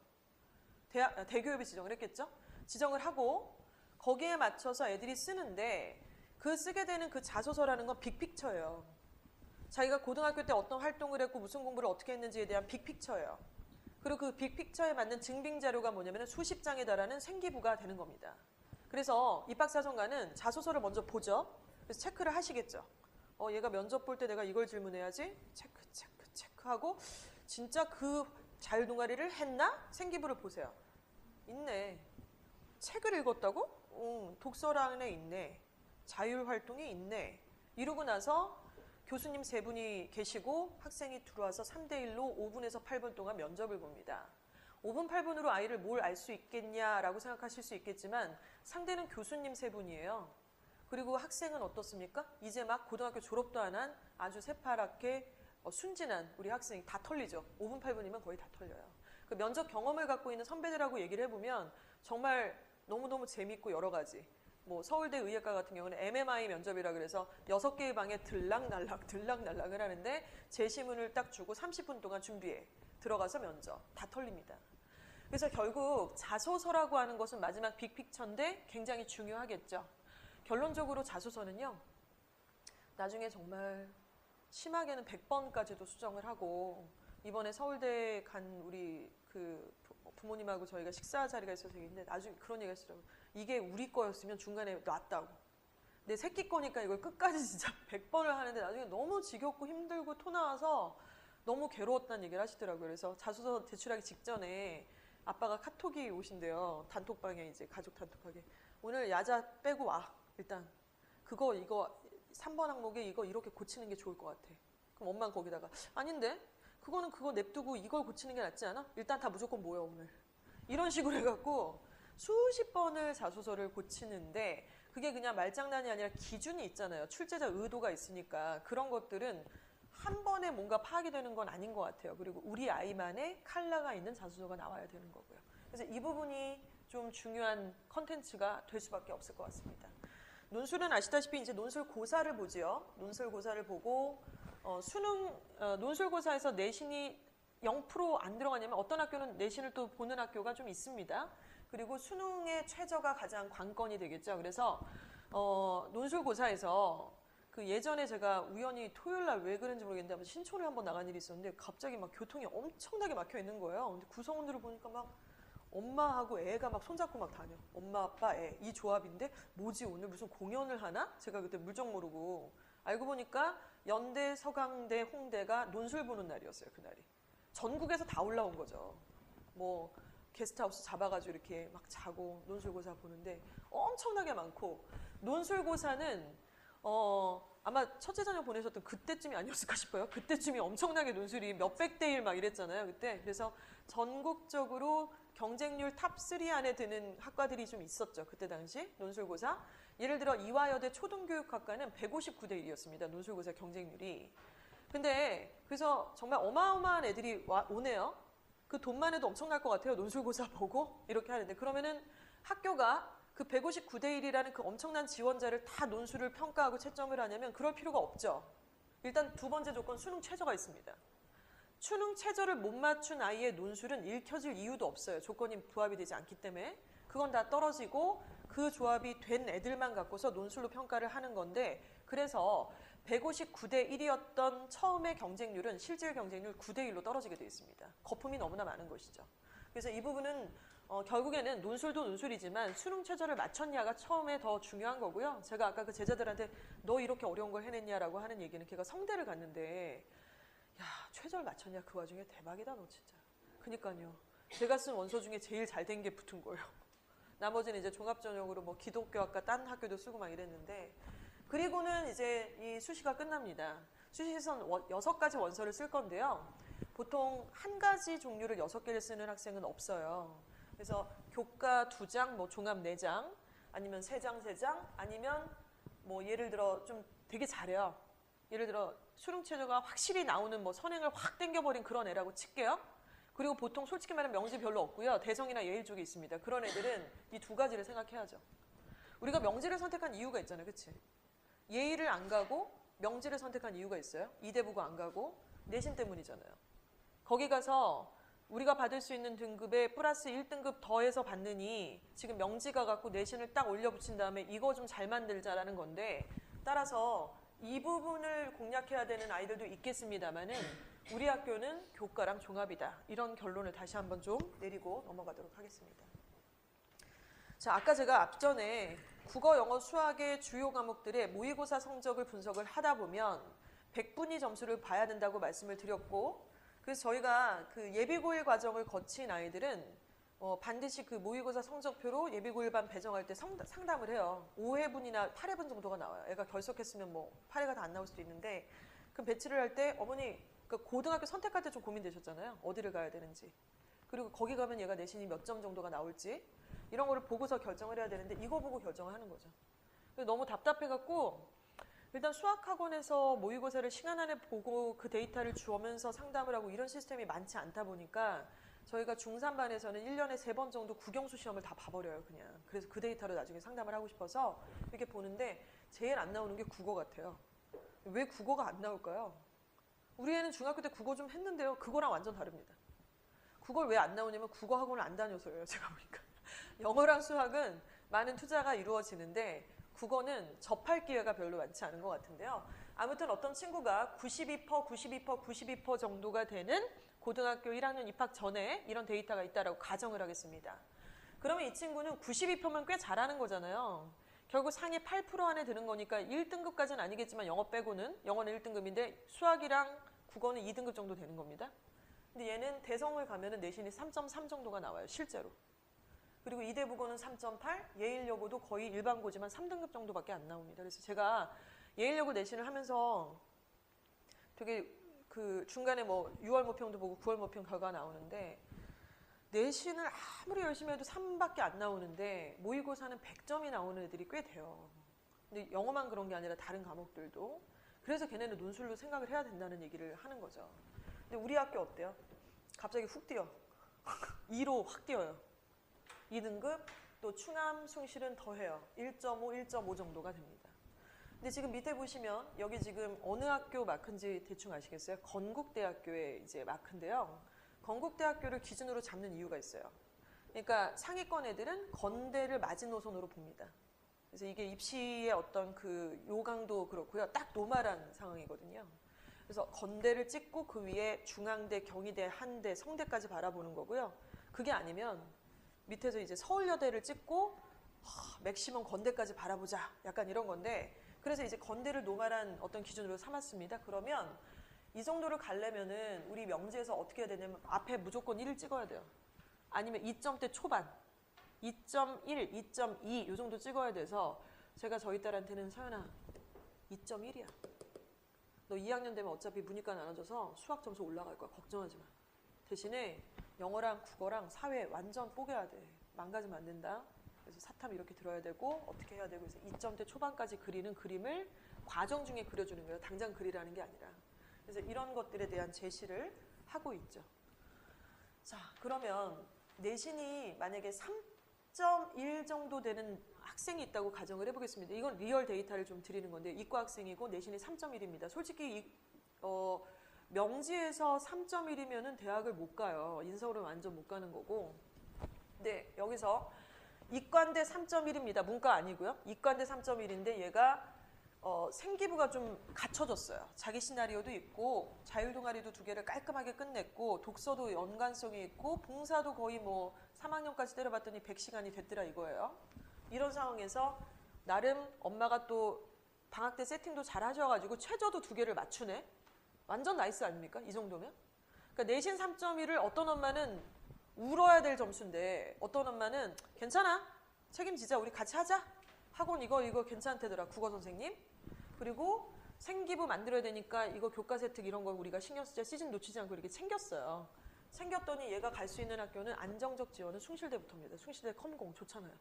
대교협이 지정을 했겠죠? 지정을 하고 거기에 맞춰서 애들이 쓰는데 그 쓰게 되는 그 자소서라는 건 빅픽처예요. 자기가 고등학교 때 어떤 활동을 했고 무슨 공부를 어떻게 했는지에 대한 빅픽처예요. 그리고 그 빅픽처에 맞는 증빙 자료가 뭐냐면 수십 장에 달하는 생기부가 되는 겁니다. 그래서 입학사정관은 자소서를 먼저 보죠. 그래서 체크를 하시겠죠. 얘가 면접 볼 때 내가 이걸 질문해야지. 체크하고 진짜 그 자유동아리를 했나? 생기부를 보세요. 있네. 책을 읽었다고? 독서란에 있네. 자율활동이 있네. 이러고 나서 교수님 3분이 계시고 학생이 들어와서 3대1로 5분에서 8분 동안 면접을 봅니다. 5분, 8분으로 아이를 뭘 알 수 있겠냐라고 생각하실 수 있겠지만 상대는 교수님 3분이에요. 그리고 학생은 어떻습니까? 이제 막 고등학교 졸업도 안 한 아주 새파랗게 순진한 우리 학생이 다 털리죠. 5분, 8분이면 거의 다 털려요. 그 면접 경험을 갖고 있는 선배들하고 얘기를 해보면 정말 너무너무 재밌고 여러 가지. 뭐 서울대 의예과 같은 경우는 MMI 면접이라 그래서 6개의 방에 들락날락을 하는데 제시문을 딱 주고 30분 동안 준비해. 들어가서 면접. 다 털립니다. 그래서 결국 자소서라고 하는 것은 마지막 빅픽처인데 굉장히 중요하겠죠. 결론적으로 자소서는요. 나중에 정말 심하게는 100번까지도 수정을 하고 이번에 서울대 간 우리 그 부모님하고 저희가 식사 자리가 있어서 얘기했는데 나중에 그런 얘기가 있어요. 이게 우리 거였으면 중간에 놨다고. 내 새끼 거니까 이걸 끝까지 진짜 100번을 하는데 나중에 너무 지겹고 힘들고 토 나와서 너무 괴로웠다는 얘기를 하시더라고요. 그래서 자소서 제출하기 직전에 아빠가 카톡이 오신대요. 단톡방에 이제 가족 단톡방에. 오늘 야자 빼고 와. 일단 이거 3번 항목에 이거 이렇게 고치는 게 좋을 것 같아. 그럼 엄마는 거기다가 아닌데? 그거는 그거 냅두고 이걸 고치는 게 낫지 않아? 일단 다 무조건 모여 오늘. 이런 식으로 해갖고 수십 번을 자소서를 고치는데 그게 그냥 말장난이 아니라 기준이 있잖아요. 출제자 의도가 있으니까 그런 것들은 한 번에 뭔가 파악이 되는 건 아닌 것 같아요. 그리고 우리 아이만의 컬러가 있는 자소서가 나와야 되는 거고요. 그래서 이 부분이 좀 중요한 컨텐츠가 될 수밖에 없을 것 같습니다. 논술은 아시다시피 이제 논술고사를 보지요. 논술고사를 보고 논술고사에서 내신이 0% 안 들어가냐면 어떤 학교는 내신을 또 보는 학교가 좀 있습니다. 그리고 수능의 최저가 가장 관건이 되겠죠. 그래서 논술고사에서 그 예전에 제가 우연히 토요일 날 왜 그런지 모르겠는데 신촌을 한번 나간 일이 있었는데 갑자기 막 교통이 엄청나게 막혀 있는 거예요. 근데 구성원들을 보니까 막 엄마하고 애가 막 손잡고 막 다녀. 엄마, 아빠, 애. 이 조합인데 뭐지 오늘 무슨 공연을 하나? 제가 그때 물정 모르고 알고 보니까 연대, 서강대, 홍대가 논술 보는 날이었어요. 그날이. 전국에서 다 올라온 거죠. 뭐 게스트하우스 잡아가지고 이렇게 막 자고 논술고사 보는데 엄청나게 많고 논술고사는 아마 첫째 자녀 보내셨던 그때쯤이 아니었을까 싶어요. 그때쯤이 엄청나게 논술이 몇백 대 1 막 이랬잖아요. 그때. 그래서 전국적으로 경쟁률 탑 3 안에 드는 학과들이 좀 있었죠. 그때 당시 논술고사. 예를 들어 이화여대 초등교육학과는 159대 1이었습니다. 논술고사 경쟁률이. 근데 그래서 정말 어마어마한 애들이 오네요. 그 돈만 해도 엄청날 것 같아요. 논술고사 보고 이렇게 하는데 그러면은 학교가 그 159대 1이라는 그 엄청난 지원자를 다 논술을 평가하고 채점을 하냐면 그럴 필요가 없죠. 일단 두 번째 조건 수능 최저가 있습니다. 수능 최저를 못 맞춘 아이의 논술은 읽혀질 이유도 없어요. 조건이 부합이 되지 않기 때문에. 그건 다 떨어지고 그 조합이 된 애들만 갖고서 논술로 평가를 하는 건데 그래서 159대 1이었던 처음의 경쟁률은 실질 경쟁률 9대 1로 떨어지게 되어 있습니다. 거품이 너무나 많은 것이죠. 그래서 이 부분은 결국에는 논술도 논술이지만 수능 최저를 맞췄냐가 처음에 더 중요한 거고요. 제가 아까 그 제자들한테 너 이렇게 어려운 걸 해냈냐라고 하는 얘기는 걔가 성대를 갔는데 야 최저를 맞췄냐 그 와중에 대박이다 너 진짜. 그니까요. 제가 쓴 원서 중에 제일 잘 된 게 붙은 거예요. 나머지는 이제 종합전형으로 뭐 기독교학과 딴 학교도 쓰고 막 이랬는데 그리고는 이제 이 수시가 끝납니다. 수시에서는 6가지 원서를 쓸 건데요. 보통 한 가지 종류를 6개를 쓰는 학생은 없어요. 그래서 교과 2장, 뭐 종합 4장, 아니면 3장, 3장, 아니면 뭐 예를 들어 좀 되게 잘해요. 예를 들어 수능 최저가 확실히 나오는 뭐 선행을 확 땡겨버린 그런 애라고 칠게요. 그리고 보통 솔직히 말하면 명지 별로 없고요. 대성이나 예일 쪽에 있습니다. 그런 애들은 이 2가지를 생각해야죠. 우리가 명지를 선택한 이유가 있잖아요. 그치? 예일을 안 가고 명지를 선택한 이유가 있어요. 이대보고 안 가고 내신 때문이잖아요. 거기 가서 우리가 받을 수 있는 등급에 플러스 1등급 더해서 받느니 지금 명지가 갖고 내신을 딱 올려붙인 다음에 이거 좀 잘 만들자라는 건데 따라서 이 부분을 공략해야 되는 아이들도 있겠습니다만은 우리 학교는 교과랑 종합이다. 이런 결론을 다시 한번 좀 내리고 넘어가도록 하겠습니다. 자, 아까 제가 앞전에 국어, 영어, 수학의 주요 과목들의 모의고사 성적을 분석을 하다 보면 100분위 점수를 봐야 된다고 말씀을 드렸고 그래서 저희가 그 예비고1 과정을 거친 아이들은 반드시 그 모의고사 성적표로 예비고1반 배정할 때 상담을 해요. 5회분이나 8회분 정도가 나와요. 애가 결석했으면 뭐 8회가 다 안 나올 수도 있는데 그럼 배치를 할 때 어머니 그 고등학교 선택할 때 좀 고민되셨잖아요. 어디를 가야 되는지. 그리고 거기 가면 얘가 내신이 몇 점 정도가 나올지 이런 거를 보고서 결정을 해야 되는데 이거 보고 결정을 하는 거죠. 너무 답답해갖고 일단 수학학원에서 모의고사를 시간 안에 보고 그 데이터를 주면서 상담을 하고 이런 시스템이 많지 않다 보니까 저희가 중3반에서는 1년에 3번 정도 국영수 시험을 다 봐버려요, 그냥. 그래서 그 데이터로 나중에 상담을 하고 싶어서 이렇게 보는데 제일 안 나오는 게 국어 같아요. 왜 국어가 안 나올까요? 우리 애는 중학교 때 국어 좀 했는데요. 그거랑 완전 다릅니다. 그걸 왜 안 나오냐면 국어 학원을 안 다녀서예요, 제가 보니까. 영어랑 수학은 많은 투자가 이루어지는데 국어는 접할 기회가 별로 많지 않은 것 같은데요. 아무튼 어떤 친구가 92% 정도가 되는 고등학교 1학년 입학 전에 이런 데이터가 있다라고 가정을 하겠습니다. 그러면 이 친구는 92%면 꽤 잘하는 거잖아요. 결국 상위 8% 안에 드는 거니까 1등급까지는 아니겠지만 영어 빼고는 영어는 1등급인데 수학이랑 국어는 2등급 정도 되는 겁니다. 근데 얘는 대성을 가면은 내신이 3.3 정도가 나와요, 실제로. 그리고 이대국어는 3.8, 예일여고도 거의 일반고지만 3등급 정도밖에 안 나옵니다. 그래서 제가 예일여고 내신을 하면서 되게 그 중간에 뭐 6월 모평도 보고 9월 모평 결과 나오는데 내신을 아무리 열심히 해도 3밖에 안 나오는데 모의고사는 100점이 나오는 애들이 꽤 돼요. 근데 영어만 그런 게 아니라 다른 과목들도. 그래서 걔네는 논술로 생각을 해야 된다는 얘기를 하는 거죠. 근데 우리 학교 어때요? 갑자기 훅 뛰어. 2로 확 뛰어요. 2등급, 또 충암, 숭실은 더해요. 1.5, 1.5 정도가 됩니다. 근데 지금 밑에 보시면 여기 지금 어느 학교 마크인지 대충 아시겠어요? 건국대학교의 이제 마크인데요. 건국대학교를 기준으로 잡는 이유가 있어요. 그러니까 상위권 애들은 건대를 마지노선으로 봅니다. 그래서 이게 입시의 어떤 그 요강도 그렇고요. 딱 노말한 상황이거든요. 그래서 건대를 찍고 그 위에 중앙대, 경희대, 한대, 성대까지 바라보는 거고요. 그게 아니면 밑에서 이제 서울여대를 찍고 맥시멈 건대까지 바라보자. 약간 이런 건데 그래서 이제 건대를 노말한 어떤 기준으로 삼았습니다. 그러면 이 정도를 가려면은 우리 명지에서 어떻게 해야 되냐면 앞에 무조건 1을 찍어야 돼요. 아니면 2점대 초반, 2.1, 2.2 이 정도 찍어야 돼서 제가 저희 딸한테는 서연아 2.1이야. 너 2학년 되면 어차피 문이과 나눠져서 수학 점수 올라갈 거야. 걱정하지 마. 대신에 영어랑 국어랑 사회 완전 뽀개야 돼. 망가지면 안 된다. 그래서 사탐 이렇게 들어야 되고 어떻게 해야 되고 그래서 2점대 초반까지 그리는 그림을 과정 중에 그려주는 거예요. 당장 그리라는 게 아니라. 그래서 이런 것들에 대한 제시를 하고 있죠. 자, 그러면 내신이 만약에 3.1 정도 되는 학생이 있다고 가정을 해보겠습니다. 이건 리얼 데이터를 좀 드리는 건데 이과 학생이고 내신이 3.1입니다. 솔직히 명지에서 3.1이면은 대학을 못 가요. 인서울은 완전 못 가는 거고. 근데 여기서 이과인대 3.1입니다. 문과 아니고요. 이과인대 3.1인데 얘가 생기부가 좀 갖춰졌어요. 자기 시나리오도 있고 자율동아리도 2개를 깔끔하게 끝냈고 독서도 연관성이 있고 봉사도 거의 뭐 3학년까지 때려봤더니 100시간이 됐더라 이거예요. 이런 상황에서 나름 엄마가 또 방학 때 세팅도 잘 하셔가지고 최저도 2개를 맞추네. 완전 나이스 아닙니까? 이 정도면? 그러니까 내신 3.1을 어떤 엄마는 울어야 될 점수인데 어떤 엄마는 괜찮아. 책임지자. 우리 같이 하자. 학원 이거 괜찮대더라. 국어 선생님. 그리고 생기부 만들어야 되니까 이거 교과서 혜택 이런 거 우리가 신경 쓰자. 시즌 놓치지 않고 이렇게 챙겼어요. 챙겼더니 얘가 갈 수 있는 학교는 안정적 지원은 숭실대부터입니다. 숭실대 컴공 좋잖아요.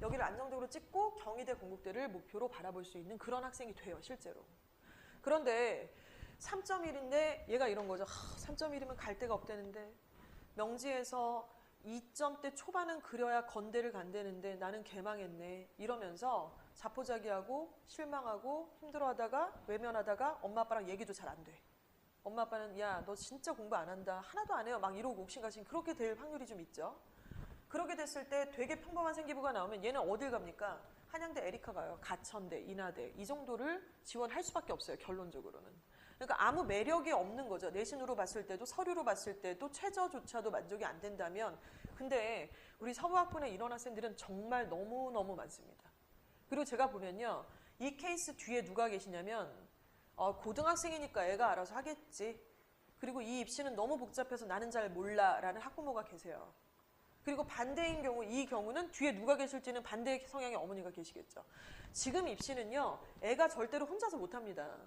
여기를 안정적으로 찍고 경희대 건국대를 목표로 바라볼 수 있는 그런 학생이 돼요. 실제로. 그런데 3.1인데 얘가 이런 거죠. 3.1이면 갈 데가 없다는데 명지에서 2점대 초반은 그려야 건대를 간다는데 나는 개망했네. 이러면서 자포자기하고 실망하고 힘들어하다가 외면하다가 엄마 아빠랑 얘기도 잘 안 돼. 엄마 아빠는 야 너 진짜 공부 안 한다. 하나도 안 해요. 막 이러고 옥신각신 그렇게 될 확률이 좀 있죠. 그렇게 됐을 때 되게 평범한 생기부가 나오면 얘는 어딜 갑니까? 한양대 에리카 가요. 가천대, 인하대 이 정도를 지원할 수밖에 없어요. 결론적으로는. 그러니까 아무 매력이 없는 거죠. 내신으로 봤을 때도 서류로 봤을 때도 최저조차도 만족이 안 된다면 근데 우리 서부학군의 이런 학생들은 정말 너무너무 많습니다. 그리고 제가 보면요. 이 케이스 뒤에 누가 계시냐면 고등학생이니까 애가 알아서 하겠지. 그리고 이 입시는 너무 복잡해서 나는 잘 몰라 라는 학부모가 계세요. 그리고 반대인 경우 이 경우는 뒤에 누가 계실지는 반대 성향의 어머니가 계시겠죠. 지금 입시는요. 애가 절대로 혼자서 못합니다.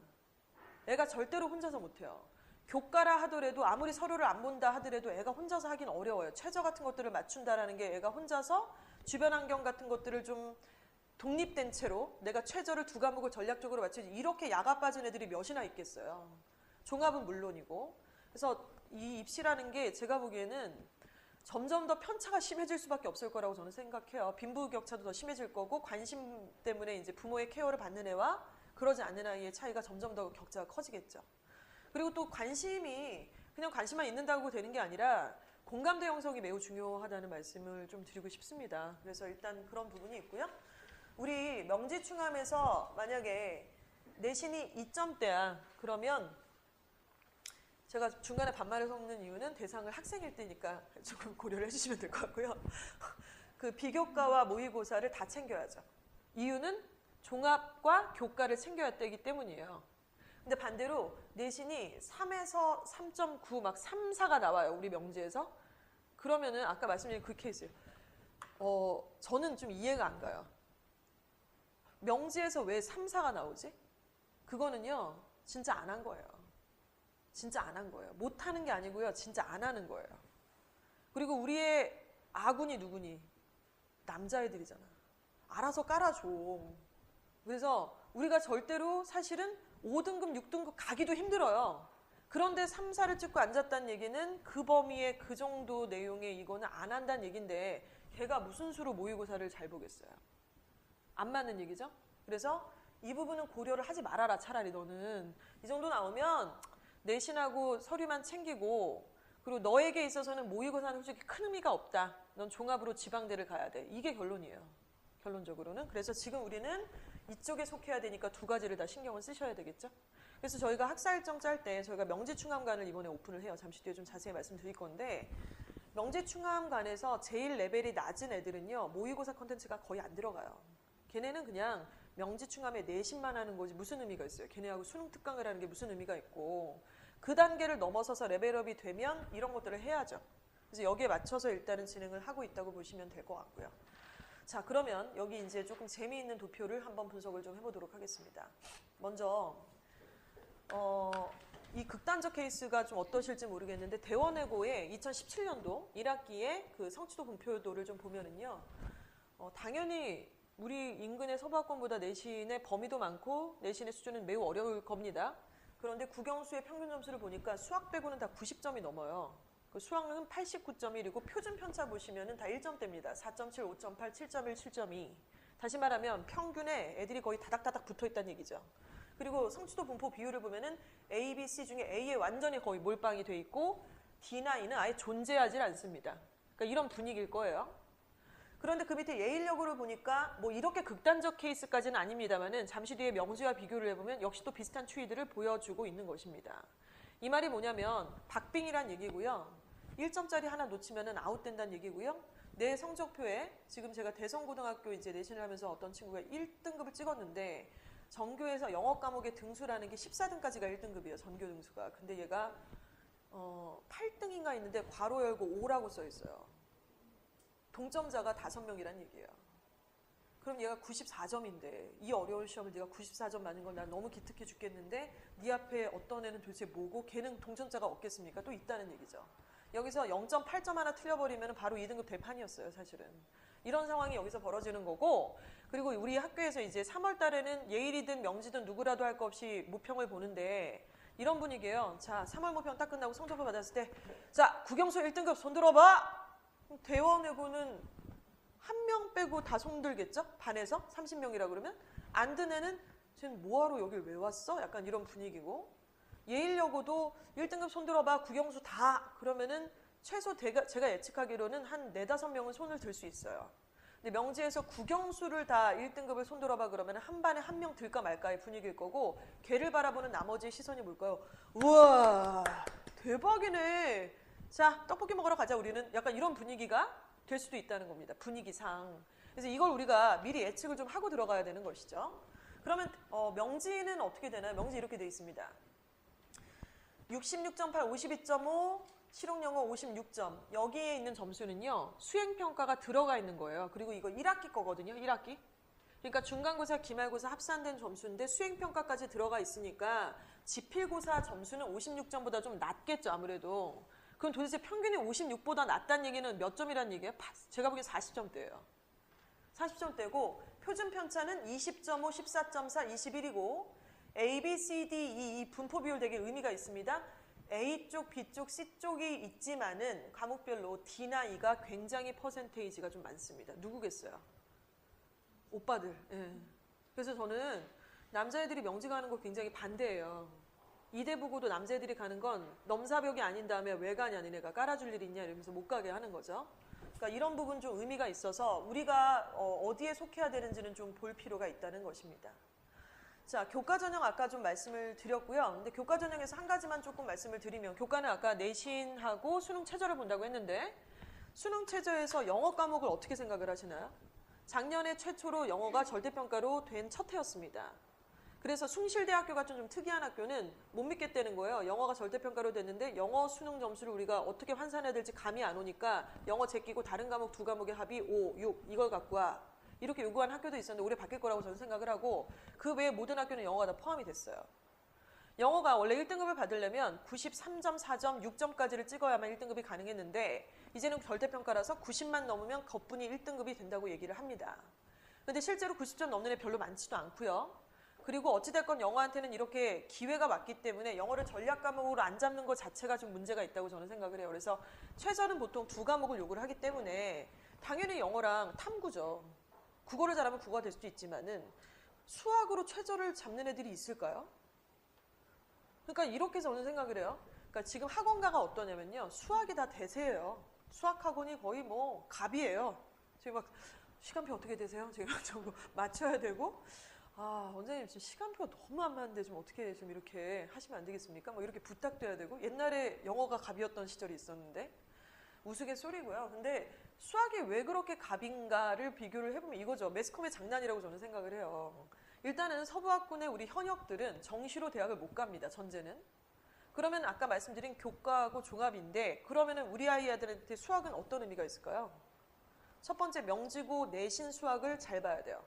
애가 절대로 혼자서 못해요. 교과라 하더라도 아무리 서류를 안 본다 하더라도 애가 혼자서 하긴 어려워요. 최저 같은 것들을 맞춘다라는 게 애가 혼자서 주변 환경 같은 것들을 좀 독립된 채로 내가 최저를 2과목을 전략적으로 맞추지 이렇게 야가 빠진 애들이 몇이나 있겠어요. 종합은 물론이고. 그래서 이 입시라는 게 제가 보기에는 점점 더 편차가 심해질 수밖에 없을 거라고 저는 생각해요. 빈부격차도 더 심해질 거고 관심 때문에 이제 부모의 케어를 받는 애와 그러지 않는 아이의 차이가 점점 더 격차가 커지겠죠. 그리고 또 관심이 그냥 관심만 있는다고 되는 게 아니라 공감대 형성이 매우 중요하다는 말씀을 좀 드리고 싶습니다. 그래서 일단 그런 부분이 있고요. 우리 명지충암에서 만약에 내신이 2점대야 그러면 제가 중간에 반말을 섞는 이유는 대상을 학생일 때니까 조금 고려를 해주시면 될 것 같고요. 그 비교과와 모의고사를 다 챙겨야죠. 이유는 종합과 교과를 챙겨야 되기 때문이에요. 근데 반대로 내신이 3에서 3.9 막 3, 4가 나와요. 우리 명지에서. 그러면은 아까 말씀드린 그 케이스예요. 저는 좀 이해가 안 가요. 명지에서 왜 3, 4가 나오지? 그거는요. 진짜 안 한 거예요. 진짜 안 한 거예요. 못하는 게 아니고요. 진짜 안 하는 거예요. 그리고 우리의 아군이 누구니? 남자애들이잖아. 알아서 깔아줘. 그래서 우리가 절대로 사실은 5등급, 6등급 가기도 힘들어요. 그런데 3, 4를 찍고 앉았다는 얘기는 그 범위의 그 정도 내용의 이거는 안 한다는 얘기인데 걔가 무슨 수로 모의고사를 잘 보겠어요. 안 맞는 얘기죠. 그래서 이 부분은 고려를 하지 말아라. 차라리 너는 이 정도 나오면 내신하고 서류만 챙기고 그리고 너에게 있어서는 모의고사는 솔직히 큰 의미가 없다. 넌 종합으로 지방대를 가야 돼. 이게 결론이에요. 결론적으로는. 그래서 지금 우리는 이쪽에 속해야 되니까 두 가지를 다 신경을 쓰셔야 되겠죠. 그래서 저희가 학사 일정 짤 때 저희가 명지충암관을 이번에 오픈을 해요. 잠시 뒤에 좀 자세히 말씀드릴 건데 명지충암관에서 제일 레벨이 낮은 애들은요. 모의고사 컨텐츠가 거의 안 들어가요. 걔네는 그냥 명지충암에 내신만 하는 거지 무슨 의미가 있어요. 걔네하고 수능 특강을 하는 게 무슨 의미가 있고 그 단계를 넘어서서 레벨업이 되면 이런 것들을 해야죠. 그래서 여기에 맞춰서 일단은 진행을 하고 있다고 보시면 될 것 같고요. 자, 그러면 여기 이제 조금 재미있는 도표를 한번 분석을 좀 해보도록 하겠습니다. 먼저 이 극단적 케이스가 좀 어떠실지 모르겠는데 대원외고의 2017년도 1학기의 그 성취도 분표도를 좀 보면은요. 당연히 우리 인근의 서부학권보다 내신의 범위도 많고 내신의 수준은 매우 어려울 겁니다. 그런데 국영수의 평균 점수를 보니까 수학 빼고는 다 90점이 넘어요. 그 수학은 89.1이고 표준 편차 보시면은 다 1점대입니다. 4.7, 5.8, 7.1, 7.2. 다시 말하면 평균에 애들이 거의 다닥다닥 붙어 있다는 얘기죠. 그리고 성취도 분포 비율을 보면은 A, B, C 중에 A에 완전히 거의 몰빵이 돼 있고 D나 E는 아예 존재하지 않습니다. 그러니까 이런 분위기일 거예요. 그런데 그 밑에 예일여고를 보니까 뭐 이렇게 극단적 케이스까지는 아닙니다만은 잠시 뒤에 명지와 비교를 해보면 역시 또 비슷한 추이들을 보여주고 있는 것입니다. 이 말이 뭐냐면 박빙이란 얘기고요. 1점짜리 하나 놓치면은 아웃된다는 얘기고요. 내 성적표에 지금 제가 대성고등학교 이제 내신을 하면서 어떤 친구가 1등급을 찍었는데 전교에서 영어 과목의 등수라는 게 14등까지가 1등급이에요. 전교 등수가. 근데 얘가 8등인가 있는데 괄호 열고 5라고 써 있어요. 동점자가 5명이란 얘기예요. 그럼 얘가 94점인데 이 어려운 시험을 네가 94점 맞는 건 난 너무 기특해 죽겠는데 네 앞에 어떤 애는 도대체 뭐고 걔는 동점자가 없겠습니까? 또 있다는 얘기죠. 여기서 0.8점 하나 틀려버리면 바로 2등급 대판이었어요. 사실은. 이런 상황이 여기서 벌어지는 거고 그리고 우리 학교에서 이제 3월 달에는 예일이든 명지든 누구라도 할 거 없이 모평을 보는데 이런 분위기예요. 자, 3월 모평 딱 끝나고 성적표 받았을 때 자, 국영수 1등급 손 들어봐! 대원외고는 한 명 빼고 다 손들겠죠? 반에서 30명이라 그러면 안 든 애는 쟤는 뭐하러 여길 왜 왔어? 약간 이런 분위기고 예일여고도 1등급 손 들어봐 국영수 다 그러면은 최소 제가 예측하기로는 한 4, 5명은 손을 들 수 있어요. 근데 명지에서 국영수를 다 1등급을 손 들어봐 그러면 한 반에 한 명 들까 말까의 분위기일 거고 걔를 바라보는 나머지 시선이 뭘까요? 우와 대박이네. 자 떡볶이 먹으러 가자 우리는 약간 이런 분위기가 될 수도 있다는 겁니다. 분위기상. 그래서 이걸 우리가 미리 예측을 좀 하고 들어가야 되는 것이죠. 그러면 명지는 어떻게 되나요? 명지 이렇게 돼 있습니다. 66.8, 52.5, 실용영어 56점. 여기에 있는 점수는요. 수행평가가 들어가 있는 거예요. 그리고 이거 1학기 거거든요. 1학기. 그러니까 중간고사, 기말고사 합산된 점수인데 수행평가까지 들어가 있으니까 지필고사 점수는 56점보다 좀 낮겠죠. 아무래도. 그럼 도대체 평균이 56보다 낮다는 얘기는 몇 점이라는 얘기예요? 제가 보기엔 40점대예요. 40점대고 표준 편차는 20.5, 14.4, 21이고 A, B, C, D, E 이 분포 비율 되게 의미가 있습니다. A쪽, B쪽, C쪽이 있지만은 과목별로 D나 E가 굉장히 퍼센테이지가 좀 많습니다. 누구겠어요? 오빠들. 예. 그래서 저는 남자애들이 명지 가는 거 굉장히 반대예요. 이대 보고도 남자애들이 가는 건 넘사벽이 아닌 다음에 왜 가냐 니네가 깔아줄 일 있냐 이러면서 못 가게 하는 거죠. 그러니까 이런 부분 좀 의미가 있어서 우리가 어디에 속해야 되는지는 좀 볼 필요가 있다는 것입니다. 자, 교과 전형 아까 좀 말씀을 드렸고요. 근데 교과 전형에서 한 가지만 조금 말씀을 드리면 교과는 아까 내신하고 수능 최저를 본다고 했는데 수능 최저에서 영어 과목을 어떻게 생각을 하시나요? 작년에 최초로 영어가 절대평가로 된 첫 해였습니다. 그래서 숭실대학교 같은 좀 특이한 학교는 못 믿겠다는 거예요. 영어가 절대평가로 됐는데 영어 수능 점수를 우리가 어떻게 환산해야 될지 감이 안 오니까 영어 제끼고 다른 과목 두 과목의 합이 5, 6 이걸 갖고 와. 이렇게 요구한 학교도 있었는데 올해 바뀔 거라고 저는 생각을 하고 그 외에 모든 학교는 영어가 다 포함이 됐어요. 영어가 원래 1등급을 받으려면 93.4점, 6점까지를 찍어야만 1등급이 가능했는데 이제는 절대평가라서 90만 넘으면 거뿐이 1등급이 된다고 얘기를 합니다. 근데 실제로 90점 넘는 애 별로 많지도 않고요. 그리고 어찌됐건 영어한테는 이렇게 기회가 왔기 때문에 영어를 전략 과목으로 안 잡는 것 자체가 좀 문제가 있다고 저는 생각을 해요. 그래서 최저는 보통 2과목을 요구를 하기 때문에 당연히 영어랑 탐구죠. 국어를 잘하면 국어가 될 수도 있지만은 수학으로 최저를 잡는 애들이 있을까요? 그러니까 이렇게 저는 생각을 해요. 그러니까 지금 학원가가 어떠냐면요. 수학이 다 대세예요. 수학 학원이 거의 뭐 갑이에요. 지금 막 시간표 어떻게 되세요? 제가 좀 맞춰야 되고 원장님 지금 시간표가 너무 안 맞는데 좀 어떻게 좀 이렇게 하시면 안 되겠습니까? 뭐 이렇게 부탁드려야 되고 옛날에 영어가 갑이었던 시절이 있었는데 우스갯소리고요. 근데 수학이 왜 그렇게 갑인가를 비교를 해보면 이거죠. 매스컴의 장난이라고 저는 생각을 해요. 일단은 서부학군의 우리 현역들은 정시로 대학을 못 갑니다. 전제는. 그러면 아까 말씀드린 교과하고 종합인데 그러면은 우리 아이들한테 수학은 어떤 의미가 있을까요? 첫 번째 명지고 내신 수학을 잘 봐야 돼요.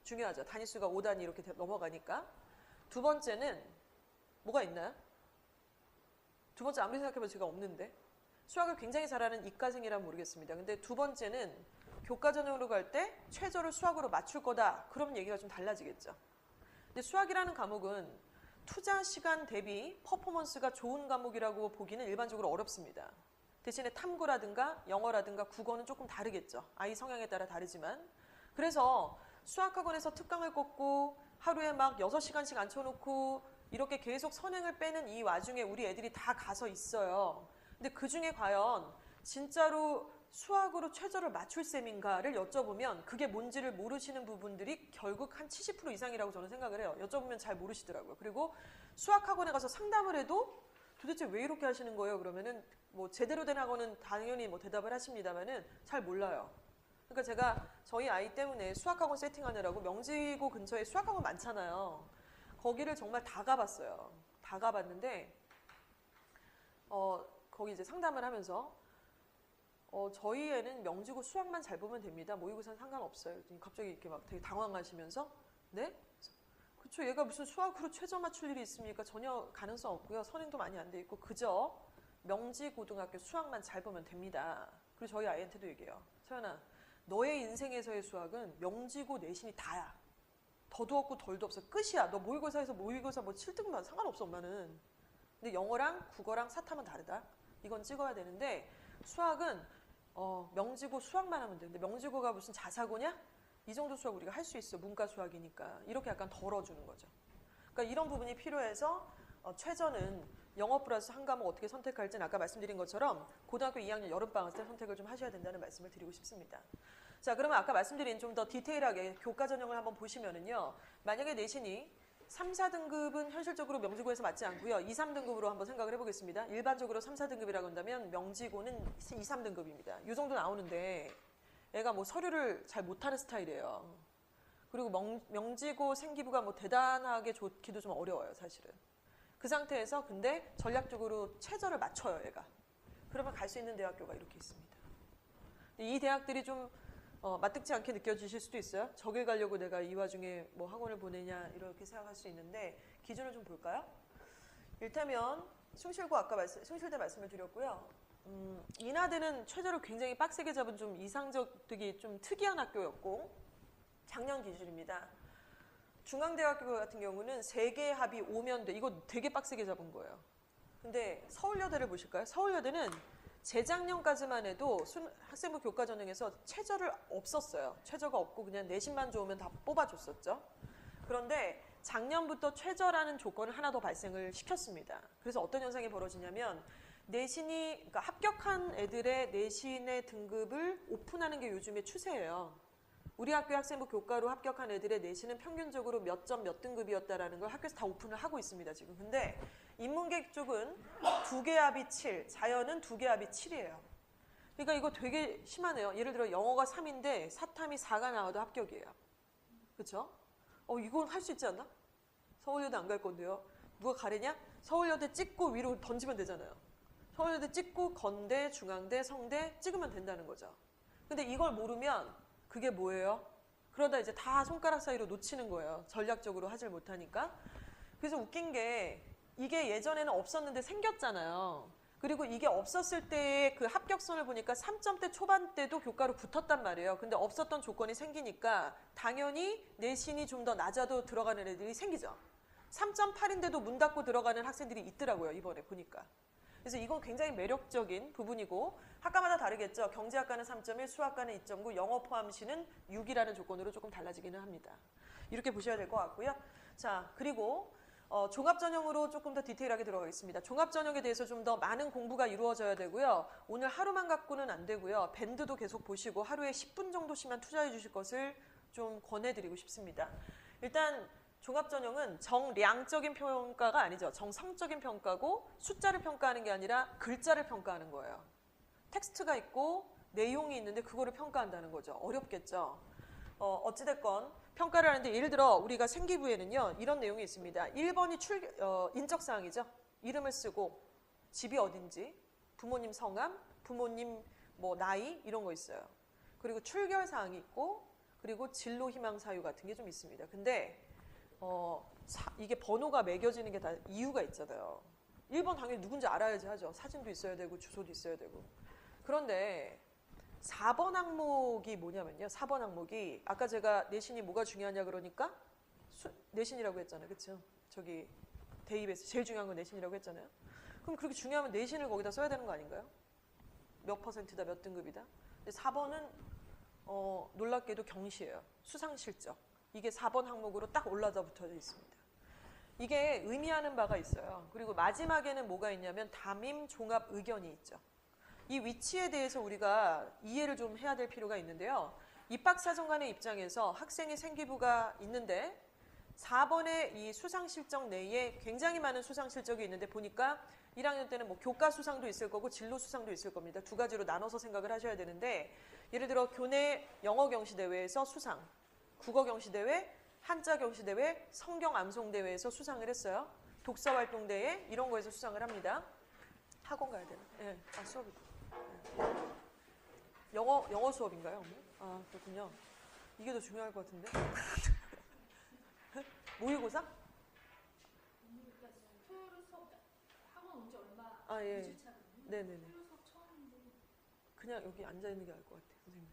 중요하죠. 단위수가 5단위 이렇게 넘어가니까. 두 번째는 뭐가 있나요? 두 번째 아무리 생각해봐도 제가 없는데. 수학을 굉장히 잘하는 이과생이라면 모르겠습니다. 근데 두 번째는 교과 전형으로 갈 때 최저를 수학으로 맞출 거다. 그러면 얘기가 좀 달라지겠죠. 근데 수학이라는 과목은 투자 시간 대비 퍼포먼스가 좋은 과목이라고 보기는 일반적으로 어렵습니다. 대신에 탐구라든가 영어라든가 국어는 조금 다르겠죠. 아이 성향에 따라 다르지만. 그래서 수학학원에서 특강을 꽂고 하루에 막 6시간씩 앉혀놓고 이렇게 계속 선행을 빼는 이 와중에 우리 애들이 다 가서 있어요. 근데 그 중에 과연 진짜로 수학으로 최저를 맞출 셈인가를 여쭤보면 그게 뭔지를 모르시는 부분들이 결국 한 70% 이상이라고 저는 생각을 해요. 여쭤보면 잘 모르시더라고요. 그리고 수학학원에 가서 상담을 해도 도대체 왜 이렇게 하시는 거예요? 그러면은 뭐 제대로 된 학원은 당연히 뭐 대답을 하십니다만은 잘 몰라요. 그러니까 제가 저희 아이 때문에 수학학원 세팅하느라고 명지고 근처에 수학학원 많잖아요. 거기를 정말 다 가봤어요. 다 가봤는데 거기 이제 상담을 하면서 저희 애는 명지고 수학만 잘 보면 됩니다. 모의고사는 상관없어요. 갑자기 이렇게 막 되게 당황하시면서 네? 그쵸, 얘가 무슨 수학으로 최저 맞출 일이 있습니까? 전혀 가능성 없고요. 선행도 많이 안 돼 있고 그저 명지고등학교 수학만 잘 보면 됩니다. 그리고 저희 아이한테도 얘기해요. 서연아, 너의 인생에서의 수학은 명지고 내신이 다야. 더도 없고 덜도 없어. 끝이야. 너 모의고사에서 모의고사 뭐 7등만 상관없어 엄마는. 근데 영어랑 국어랑 사탐은 다르다. 이건 찍어야 되는데 수학은 명지고 수학만 하면 돼. 근데 명지고가 무슨 자사고냐? 이 정도 수학 우리가 할 수 있어. 문과 수학이니까. 이렇게 약간 덜어주는 거죠. 그러니까 이런 부분이 필요해서 최저는 영어 플러스 한 과목 어떻게 선택할지는 아까 말씀드린 것처럼 고등학교 2학년 여름방학 때 선택을 좀 하셔야 된다는 말씀을 드리고 싶습니다. 자, 그러면 아까 말씀드린 좀 더 디테일하게 교과 전형을 한번 보시면은요. 만약에 내신이 3, 4등급은 현실적으로 명지고에서 맞지 않고요. 2, 3등급으로 한번 생각을 해보겠습니다. 일반적으로 3, 4등급이라고 한다면 명지고는 2, 3등급입니다. 이 정도 나오는데 애가 뭐 서류를 잘 못하는 스타일이에요. 그리고 명지고 생기부가 뭐 대단하게 좋기도 좀 어려워요, 사실은. 그 상태에서 근데 전략적으로 최저를 맞춰요, 애가. 그러면 갈 수 있는 대학교가 이렇게 있습니다. 이 대학들이 좀 맞득지 않게 느껴지실 수도 있어요. 저길 가려고 내가 이 와중에 뭐 학원을 보내냐 이렇게 생각할 수 있는데 기준을 좀 볼까요? 일테면 숭실고 아까 숭실대 말씀을 드렸고요. 인하대는 최저를 굉장히 빡세게 잡은 좀 이상적 되게 좀 특이한 학교였고 작년 기준입니다. 중앙대학교 같은 경우는 3개 합이 5면대 이거 되게 빡세게 잡은 거예요. 근데 서울여대를 보실까요? 서울여대는 재작년까지만 해도 학생부 교과 전형에서 최저를 없었어요. 최저가 없고 그냥 내신만 좋으면 다 뽑아줬었죠. 그런데 작년부터 최저라는 조건을 하나 더 발생을 시켰습니다. 그래서 어떤 현상이 벌어지냐면 내신이 그러니까 합격한 애들의 내신의 등급을 오픈하는 게 요즘의 추세예요. 우리 학교 학생부 교과로 합격한 애들의 내신은 평균적으로 몇 점 몇 등급이었다라는 걸 학교에서 다 오픈을 하고 있습니다, 지금. 근데 인문계 쪽은 2개 합이 7, 자연은 2개 합이 7이에요. 그러니까 이거 되게 심하네요. 예를 들어 영어가 3인데 사탐이 4가 나와도 합격이에요. 그렇죠? 이건 할 수 있지 않나? 서울여대 안 갈 건데요. 누가 가래냐? 서울여대 찍고 위로 던지면 되잖아요. 서울여대 찍고 건대, 중앙대, 성대 찍으면 된다는 거죠. 근데 이걸 모르면 그게 뭐예요? 그러다 이제 다 손가락 사이로 놓치는 거예요. 전략적으로 하질 못하니까. 그래서 웃긴 게 이게 예전에는 없었는데 생겼잖아요. 그리고 이게 없었을 때의 그 합격선을 보니까 3점대 초반대도 교과로 붙었단 말이에요. 근데 없었던 조건이 생기니까 당연히 내신이 좀 더 낮아도 들어가는 애들이 생기죠. 3.8인데도 문 닫고 들어가는 학생들이 있더라고요. 이번에 보니까. 그래서 이건 굉장히 매력적인 부분이고 학과마다 다르겠죠. 경제학과는 3.1, 수학과는 2.9, 영어 포함시는 6이라는 조건으로 조금 달라지기는 합니다. 이렇게 보셔야 될 것 같고요. 자, 그리고 종합전형으로 조금 더 디테일하게 들어가겠습니다. 종합전형에 대해서 좀 더 많은 공부가 이루어져야 되고요. 오늘 하루만 갖고는 안 되고요. 밴드도 계속 보시고 하루에 10분 정도씩만 투자해 주실 것을 좀 권해드리고 싶습니다. 일단 종합전형은 정량적인 평가가 아니죠. 정성적인 평가고 숫자를 평가하는 게 아니라 글자를 평가하는 거예요. 텍스트가 있고 내용이 있는데 그거를 평가한다는 거죠. 어렵겠죠. 어찌됐건 평가를 하는데 예를 들어 우리가 생기부에는요. 이런 내용이 있습니다. 1번이 인적사항이죠. 이름을 쓰고 집이 어딘지, 부모님 성함, 부모님 뭐 나이 이런 거 있어요. 그리고 출결사항이 있고 그리고 진로 희망 사유 같은 게 좀 있습니다. 근데 이게 번호가 매겨지는 게 다 이유가 있잖아요. 1번 당연히 누군지 알아야지 하죠. 사진도 있어야 되고 주소도 있어야 되고. 그런데 4번 항목이 뭐냐면요. 4번 항목이 아까 제가 내신이 뭐가 중요하냐 그러니까 내신이라고 했잖아요. 그렇죠? 저기 대입에서 제일 중요한 건 내신이라고 했잖아요. 그럼 그렇게 중요하면 내신을 거기다 써야 되는 거 아닌가요? 몇 퍼센트다 몇 등급이다. 근데 4번은 놀랍게도 경시예요. 수상실적. 이게 4번 항목으로 딱 올라다 붙어져 있습니다. 이게 의미하는 바가 있어요. 그리고 마지막에는 뭐가 있냐면 담임 종합 의견이 있죠. 이 위치에 대해서 우리가 이해를 좀 해야 될 필요가 있는데요. 입학사정관의 입장에서 학생의 생기부가 있는데 4번의 이 수상실적 내에 굉장히 많은 수상실적이 있는데 보니까 1학년 때는 뭐 교과 수상도 있을 거고 진로 수상도 있을 겁니다. 두 가지로 나눠서 생각을 하셔야 되는데 예를 들어 교내 영어 경시대회에서 수상, 국어 경시대회, 한자 경시대회, 성경 암송대회에서 수상을 했어요. 독서활동대회 이런 거에서 수상을 합니다. 학원 가야 되나? 네. 아, 수업이다. 네. 영어 수업인가요? 아, 그렇군요. 이게 더 중요할 것 같은데. 모의고사? 토요일 수업 학원 온 지 얼마 아, 예. 2주 차거든요. 네네네. 토요일 수업 처음인데 그냥 여기 앉아 있는 게 나을 것 같아, 선생님.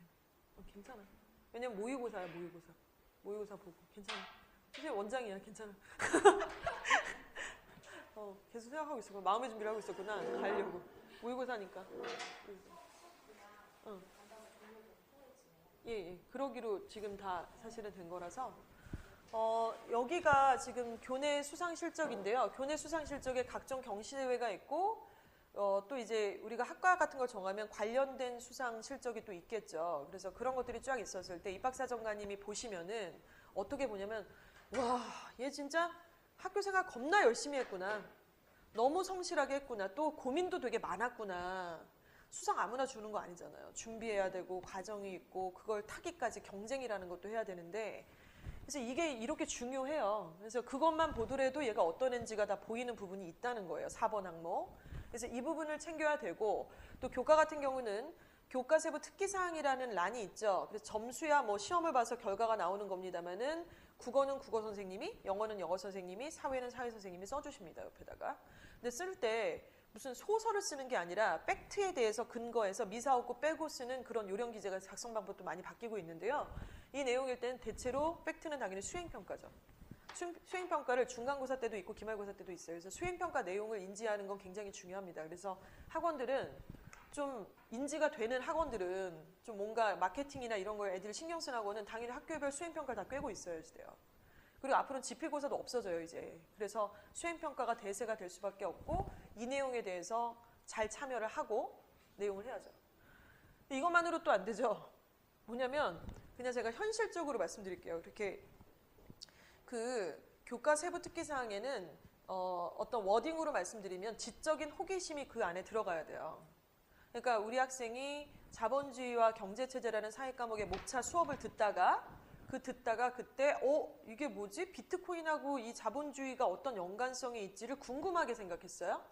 괜찮아. 왜냐면 모의고사야, 모의고사. 모의고사 보고 괜찮아. 선생님 원장이야, 괜찮아. 계속 생각하고 있었구나. 마음의 준비를 하고 있었구나. 가려고. 모의고사니까. 예. 그러기로 지금 다 사실은 된 거라서. 여기가 지금 교내 수상 실적인데요. 교내 수상 실적에 각종 경시대회가 있고, 또 이제 우리가 학과 같은 걸 정하면 관련된 수상 실적이 또 있겠죠. 그래서 그런 것들이 쫙 있었을 때 입학사정관님이 보시면은 어떻게 보냐면, 와, 얘 진짜 학교 생활 겁나 열심히 했구나. 너무 성실하게 했구나. 또 고민도 되게 많았구나. 수상 아무나 주는 거 아니잖아요. 준비해야 되고 과정이 있고 그걸 타기까지 경쟁이라는 것도 해야 되는데 그래서 이게 이렇게 중요해요. 그래서 그것만 보더라도 얘가 어떤 애인지가 다 보이는 부분이 있다는 거예요. 4번 항목. 그래서 이 부분을 챙겨야 되고 또 교과 같은 경우는 교과세부 특기사항이라는 란이 있죠. 그래서 점수야 뭐 시험을 봐서 결과가 나오는 겁니다만은 국어는 국어 선생님이, 영어는 영어 선생님이, 사회는 사회 선생님이 써주십니다. 옆에다가. 근데 쓸 때 무슨 소설을 쓰는 게 아니라 팩트에 대해서 근거해서 미사 없고 빼고 쓰는 그런 요령 기재가 작성 방법도 많이 바뀌고 있는데요. 이 내용일 때는 대체로 팩트는 당연히 수행평가죠. 수행평가를 중간고사 때도 있고 기말고사 때도 있어요. 그래서 수행평가 내용을 인지하는 건 굉장히 중요합니다. 그래서 학원들은 좀 인지가 되는 학원들은 좀 뭔가 마케팅이나 이런 걸 애들 신경 쓰는 학원은 당연히 학교별 수행평가를 다 꿰고 있어야지 돼요. 그리고 앞으로는 지필고사도 없어져요, 이제. 그래서 수행평가가 대세가 될 수밖에 없고 이 내용에 대해서 잘 참여를 하고 내용을 해야죠. 이것만으로 또 안 되죠. 뭐냐면 그냥 제가 현실적으로 말씀드릴게요. 이렇게 그 교과 세부 특기사항에는 어떤 워딩으로 말씀드리면 지적인 호기심이 그 안에 들어가야 돼요. 그러니까 우리 학생이 자본주의와 경제체제라는 사회과목의 목차 수업을 듣다가 그때 이게 뭐지? 비트코인하고 이 자본주의가 어떤 연관성이 있지를 궁금하게 생각했어요.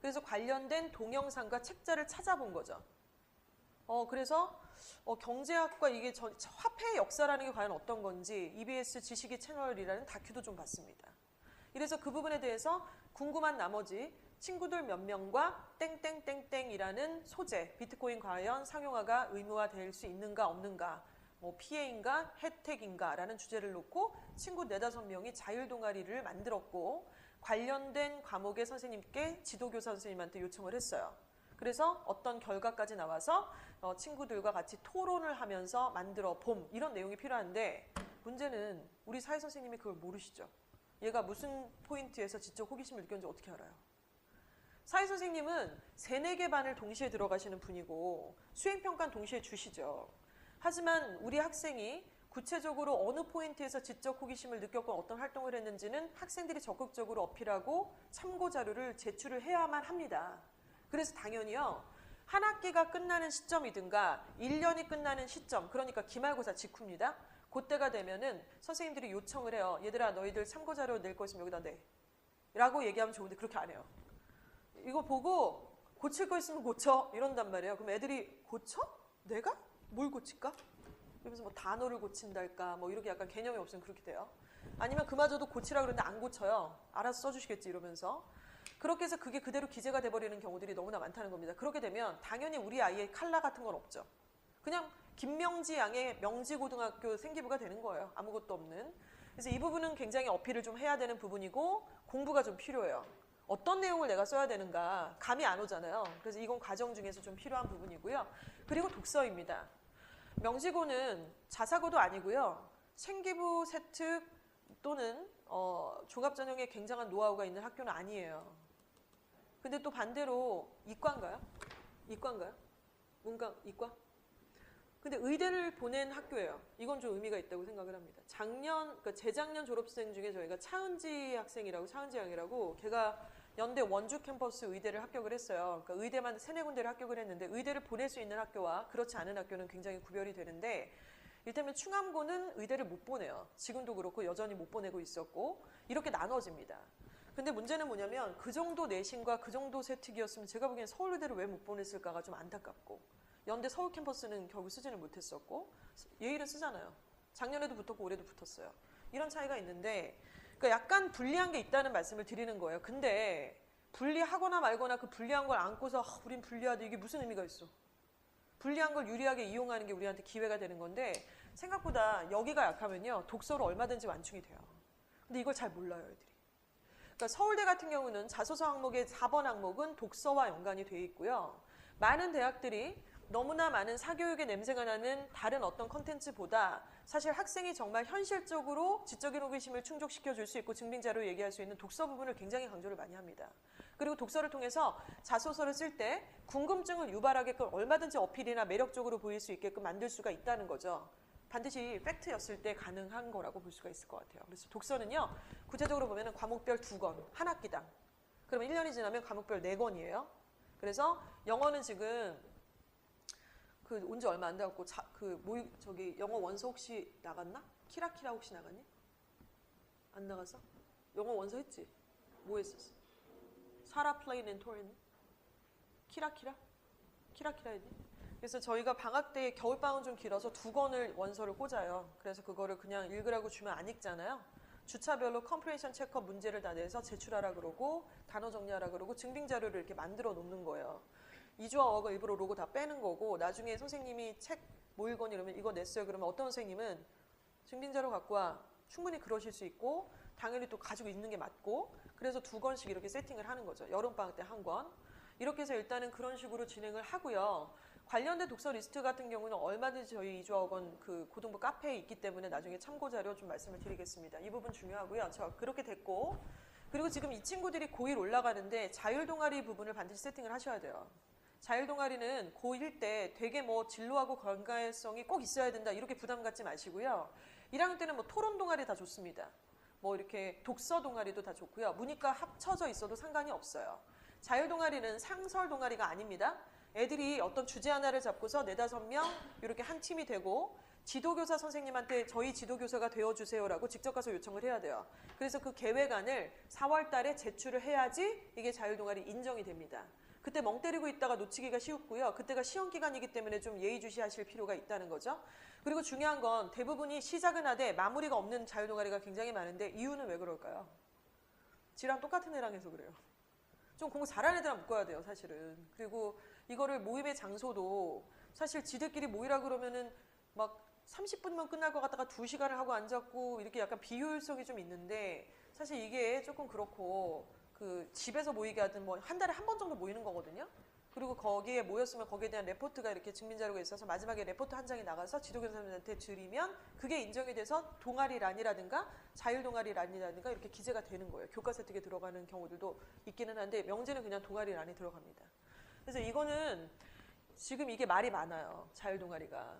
그래서 관련된 동영상과 책자를 찾아본 거죠. 그래서 경제학과 이게 화폐의 역사라는 게 과연 어떤 건지 EBS 지식의 채널이라는 다큐도 좀 봤습니다. 이래서 그 부분에 대해서 궁금한 나머지 친구들 몇 명과 땡땡땡땡이라는 소재, 비트코인 과연 상용화가 의무화될 수 있는가 없는가, 뭐 피해인가 혜택인가 라는 주제를 놓고 친구 4-5명이 자율동아리를 만들었고 관련된 과목의 선생님께 지도교사 선생님한테 요청을 했어요. 그래서 어떤 결과까지 나와서 친구들과 같이 토론을 하면서 만들어 봄, 이런 내용이 필요한데 문제는 우리 사회 선생님이 그걸 모르시죠. 얘가 무슨 포인트에서 지적 호기심을 느꼈는지 어떻게 알아요? 사회 선생님은 3-4개 반을 동시에 들어가시는 분이고 수행평가는 동시에 주시죠. 하지만 우리 학생이 구체적으로 어느 포인트에서 지적 호기심을 느꼈고 어떤 활동을 했는지는 학생들이 적극적으로 어필하고 참고 자료를 제출을 해야만 합니다. 그래서 당연히요. 한 학기가 끝나는 시점이든가 1년이 끝나는 시점, 그러니까 기말고사 직후입니다. 그때가 되면은 선생님들이 요청을 해요. 얘들아 너희들 참고자료 낼 거 있으면 여기다 내. 라고 얘기하면 좋은데 그렇게 안 해요. 이거 보고 고칠 거 있으면 고쳐 이런단 말이에요. 그럼 애들이 고쳐? 내가? 뭘 고칠까? 그러면서 뭐 단어를 고친달까 뭐 이렇게 약간 개념이 없으면 그렇게 돼요. 아니면 그마저도 고치라 그러는데 안 고쳐요. 알아서 써주시겠지 이러면서. 그렇게 해서 그게 그대로 기재가 돼버리는 경우들이 너무나 많다는 겁니다. 그렇게 되면 당연히 우리 아이의 칼라 같은 건 없죠. 그냥 김명지 양의 명지고등학교 생기부가 되는 거예요. 아무것도 없는. 그래서 이 부분은 굉장히 어필을 좀 해야 되는 부분이고 공부가 좀 필요해요. 어떤 내용을 내가 써야 되는가 감이 안 오잖아요. 그래서 이건 과정 중에서 좀 필요한 부분이고요. 그리고 독서입니다. 명지고는 자사고도 아니고요. 생기부 세특 또는 종합전형에 굉장한 노하우가 있는 학교는 아니에요. 근데 또 반대로 이과인가요? 이과인가요? 문과, 이과? 근데 의대를 보낸 학교예요. 이건 좀 의미가 있다고 생각을 합니다. 그러니까 재작년 졸업생 중에 저희가 차은지 학생이라고, 차은지 양이라고, 걔가 연대 원주 캠퍼스 의대를 합격을 했어요. 그러니까 의대만 3-4군데를 합격을 했는데 의대를 보낼 수 있는 학교와 그렇지 않은 학교는 굉장히 구별이 되는데 이를테면 충암고는 의대를 못 보내요. 지금도 그렇고 여전히 못 보내고 있었고 이렇게 나눠집니다. 근데 문제는 뭐냐면 그 정도 내신과 그 정도 세특이었으면 제가 보기엔 서울의대를 왜 못 보냈을까가 좀 안타깝고 연대 서울 캠퍼스는 결국 쓰지는 못했었고 예일은 쓰잖아요. 작년에도 붙었고 올해도 붙었어요. 이런 차이가 있는데 그러니까 약간 불리한 게 있다는 말씀을 드리는 거예요. 근데 불리하거나 말거나 그 불리한 걸 안고서 우린 불리하다 이게 무슨 의미가 있어. 불리한 걸 유리하게 이용하는 게 우리한테 기회가 되는 건데 생각보다 여기가 약하면요. 독서로 얼마든지 완충이 돼요. 근데 이걸 잘 몰라요. 애들이. 그러니까 서울대 같은 경우는 자소서 항목의 4번 항목은 독서와 연관이 되어 있고요. 많은 대학들이 너무나 많은 사교육의 냄새가 나는 다른 어떤 컨텐츠보다 사실 학생이 정말 현실적으로 지적인 호기심을 충족시켜 줄 수 있고 증빙자료 얘기할 수 있는 독서 부분을 굉장히 강조를 많이 합니다. 그리고 독서를 통해서 자소서를 쓸 때 궁금증을 유발하게끔 얼마든지 어필이나 매력적으로 보일 수 있게끔 만들 수가 있다는 거죠. 반드시 팩트였을 때 가능한 거라고 볼 수가 있을 것 같아요. 그래서 독서는요. 구체적으로 보면 과목별 2권, 한 학기당. 그러면 1년이 지나면 과목별 4권이에요. 그래서 영어는 지금 온 지 얼마 안 돼갖고 영어 원서 혹시 나갔나? 키라키라 혹시 나갔니? 안 나갔어? 영어 원서 했지? 뭐 했었어? 사라 플레인 앤 토렌? 키라키라? 키라키라 했니? 그래서 저희가 방학 때 겨울방학은 좀 길어서 2권을 원서를 꽂아요. 그래서 그거를 그냥 읽으라고 주면 안 읽잖아요. 주차별로 컴프레hen션 체크업 문제를 다 내서 제출하라 그러고 단어 정리하라 그러고 증빙자료를 이렇게 만들어 놓는 거예요. 이주와 어학을 일부러 로고 다 빼는 거고 나중에 선생님이 책 뭐 읽었니 이러면 이거 냈어요. 그러면 어떤 선생님은 증빙자료 갖고 와. 충분히 그러실 수 있고 당연히 또 가지고 있는 게 맞고 그래서 2권씩 이렇게 세팅을 하는 거죠. 여름방학 때 1권. 이렇게 해서 일단은 그런 식으로 진행을 하고요. 관련된 독서 리스트 같은 경우는 얼마든지 저희 이주와 어학원 그 고등부 카페에 있기 때문에 나중에 참고자료 좀 말씀을 드리겠습니다. 이 부분 중요하고요. 저 그렇게 됐고 그리고 지금 이 친구들이 고1 올라가는데 자율동아리 부분을 반드시 세팅을 하셔야 돼요. 자율동아리는 고1 때 되게 뭐 진로하고 관계성이 꼭 있어야 된다 이렇게 부담 갖지 마시고요. 1학년 때는 뭐 토론 동아리 다 좋습니다. 뭐 이렇게 독서 동아리도 다 좋고요. 문이과 합쳐져 있어도 상관이 없어요. 자율동아리는 상설 동아리가 아닙니다. 애들이 어떤 주제 하나를 잡고서 4-5명 이렇게 한 팀이 되고 지도교사 선생님한테 저희 지도교사가 되어주세요라고 직접 가서 요청을 해야 돼요. 그래서 그 계획안을 4월 달에 제출을 해야지 이게 자율동아리 인정이 됩니다. 그때 멍 때리고 있다가 놓치기가 쉽고요. 그때가 시험 기간이기 때문에 좀 예의주시하실 필요가 있다는 거죠. 그리고 중요한 건 대부분이 시작은 하되 마무리가 없는 자율동아리가 굉장히 많은데 이유는 왜 그럴까요? 지랑 똑같은 애랑 해서 그래요. 좀 공부 잘하는 애들만 묶어야 돼요, 사실은. 그리고 이거를 모임의 장소도 사실 지들끼리 모이라 그러면은 막 30분만 끝날 것 같다가 2시간을 하고 앉았고 이렇게 약간 비효율성이 좀 있는데 사실 이게 조금 그렇고 그 집에서 모이게 하든 뭐 한 달에 한 번 정도 모이는 거거든요. 그리고 거기에 모였으면 거기에 대한 레포트가 이렇게 증민자료가 있어서 마지막에 레포트 한 장이 나가서 지도교사님한테 드리면 그게 인정이 돼서 동아리란이라든가 자율동아리란이라든가 이렇게 기재가 되는 거예요. 교과세특에 들어가는 경우들도 있기는 한데 명제는 그냥 동아리란이 들어갑니다. 그래서 이거는 지금 이게 말이 많아요. 자율동아리가.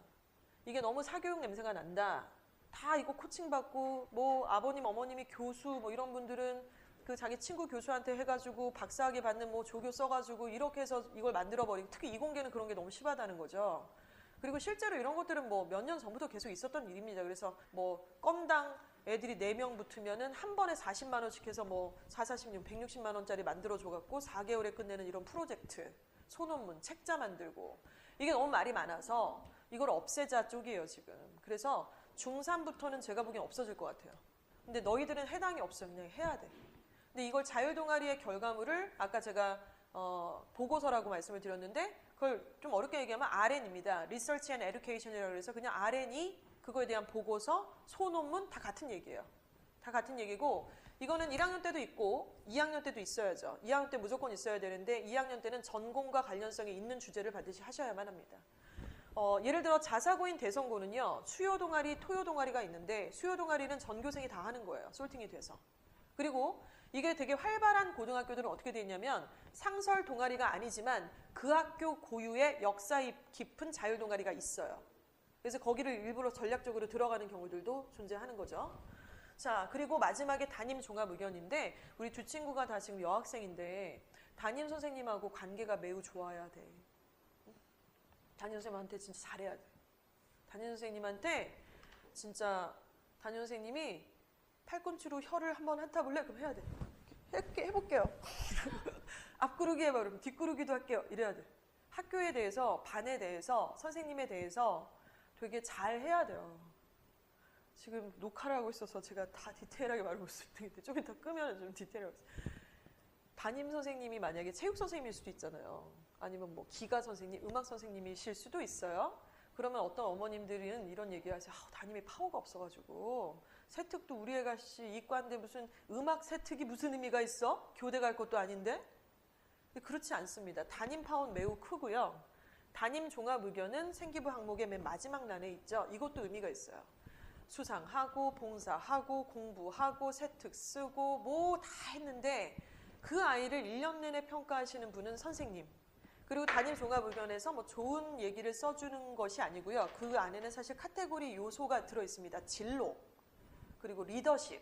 이게 너무 사교육 냄새가 난다. 다 이거 코칭받고 뭐 아버님 어머님이 교수 뭐 이런 분들은 그 자기 친구 교수한테 해가지고 박사학위 받는 뭐 조교 써가지고 이렇게 해서 이걸 만들어버리고 특히 이공계는 그런 게 너무 심하다는 거죠. 그리고 실제로 이런 것들은 뭐 몇 년 전부터 계속 있었던 일입니다. 그래서 뭐 건당 애들이 4명 붙으면은 한 번에 40만 원씩 해서 뭐 4, 46, 160만 원짜리 만들어줘갖고 4개월에 끝내는 이런 프로젝트, 소논문, 책자 만들고 이게 너무 말이 많아서 이걸 없애자 쪽이에요 지금. 그래서 중3부터는 제가 보기엔 없어질 것 같아요. 근데 너희들은 해당이 없어요. 그냥 해야 돼. 근데 이걸 자율동아리의 결과물을 아까 제가 보고서라고 말씀을 드렸는데 그걸 좀 어렵게 얘기하면 RN입니다. Research and Education이라고 해서 그냥 RN이 그거에 대한 보고서, 소논문 다 같은 얘기예요. 다 같은 얘기고 이거는 1학년 때도 있고 2학년 때도 있어야죠. 2학년 때 무조건 있어야 되는데 2학년 때는 전공과 관련성이 있는 주제를 반드시 하셔야만 합니다. 예를 들어 자사고인 대성고는요. 수요동아리, 토요동아리가 있는데 수요동아리는 전교생이 다 하는 거예요. 솔팅이 돼서. 그리고 이게 되게 활발한 고등학교들은 어떻게 돼 있냐면 상설 동아리가 아니지만 그 학교 고유의 역사 깊은 자율 동아리가 있어요. 그래서 거기를 일부러 전략적으로 들어가는 경우들도 존재하는 거죠. 자, 그리고 마지막에 담임 종합 의견인데 우리 두 친구가 다 지금 여학생인데 담임 선생님하고 관계가 매우 좋아야 돼. 담임 선생님한테 진짜 잘해야 돼. 담임 선생님한테 진짜 담임 선생님이 팔꿈치로 혀를 한번 핥아볼래? 그럼 해야 돼. 해볼게요. 앞구르기 해봐. 그러면 뒷구르기도 할게요. 이래야 돼. 학교에 대해서, 반에 대해서, 선생님에 대해서 되게 잘 해야 돼요. 지금 녹화를 하고 있어서 제가 다 디테일하게 말하고 있는데 좀 이따 끄면 좀 디테일하고 있어요. 담임 선생님이 만약에 체육 선생님일 수도 있잖아요. 아니면 뭐 기가 선생님, 음악 선생님이실 수도 있어요. 그러면 어떤 어머님들은 이런 얘기 하세요. 담임이 파워가 없어가지고 세특도 우리 애가 이과인데 무슨 음악 세특이 무슨 의미가 있어? 교대 갈 것도 아닌데? 근데 그렇지 않습니다. 담임 파워는 매우 크고요. 담임 종합 의견은 생기부 항목의 맨 마지막 난에 있죠. 이것도 의미가 있어요. 수상하고 봉사하고 공부하고 세특 쓰고 뭐 다 했는데 그 아이를 1년 내내 평가하시는 분은 선생님. 그리고 담임 종합 의견에서 뭐 좋은 얘기를 써주는 것이 아니고요. 그 안에는 사실 카테고리 요소가 들어있습니다. 진로, 그리고 리더십,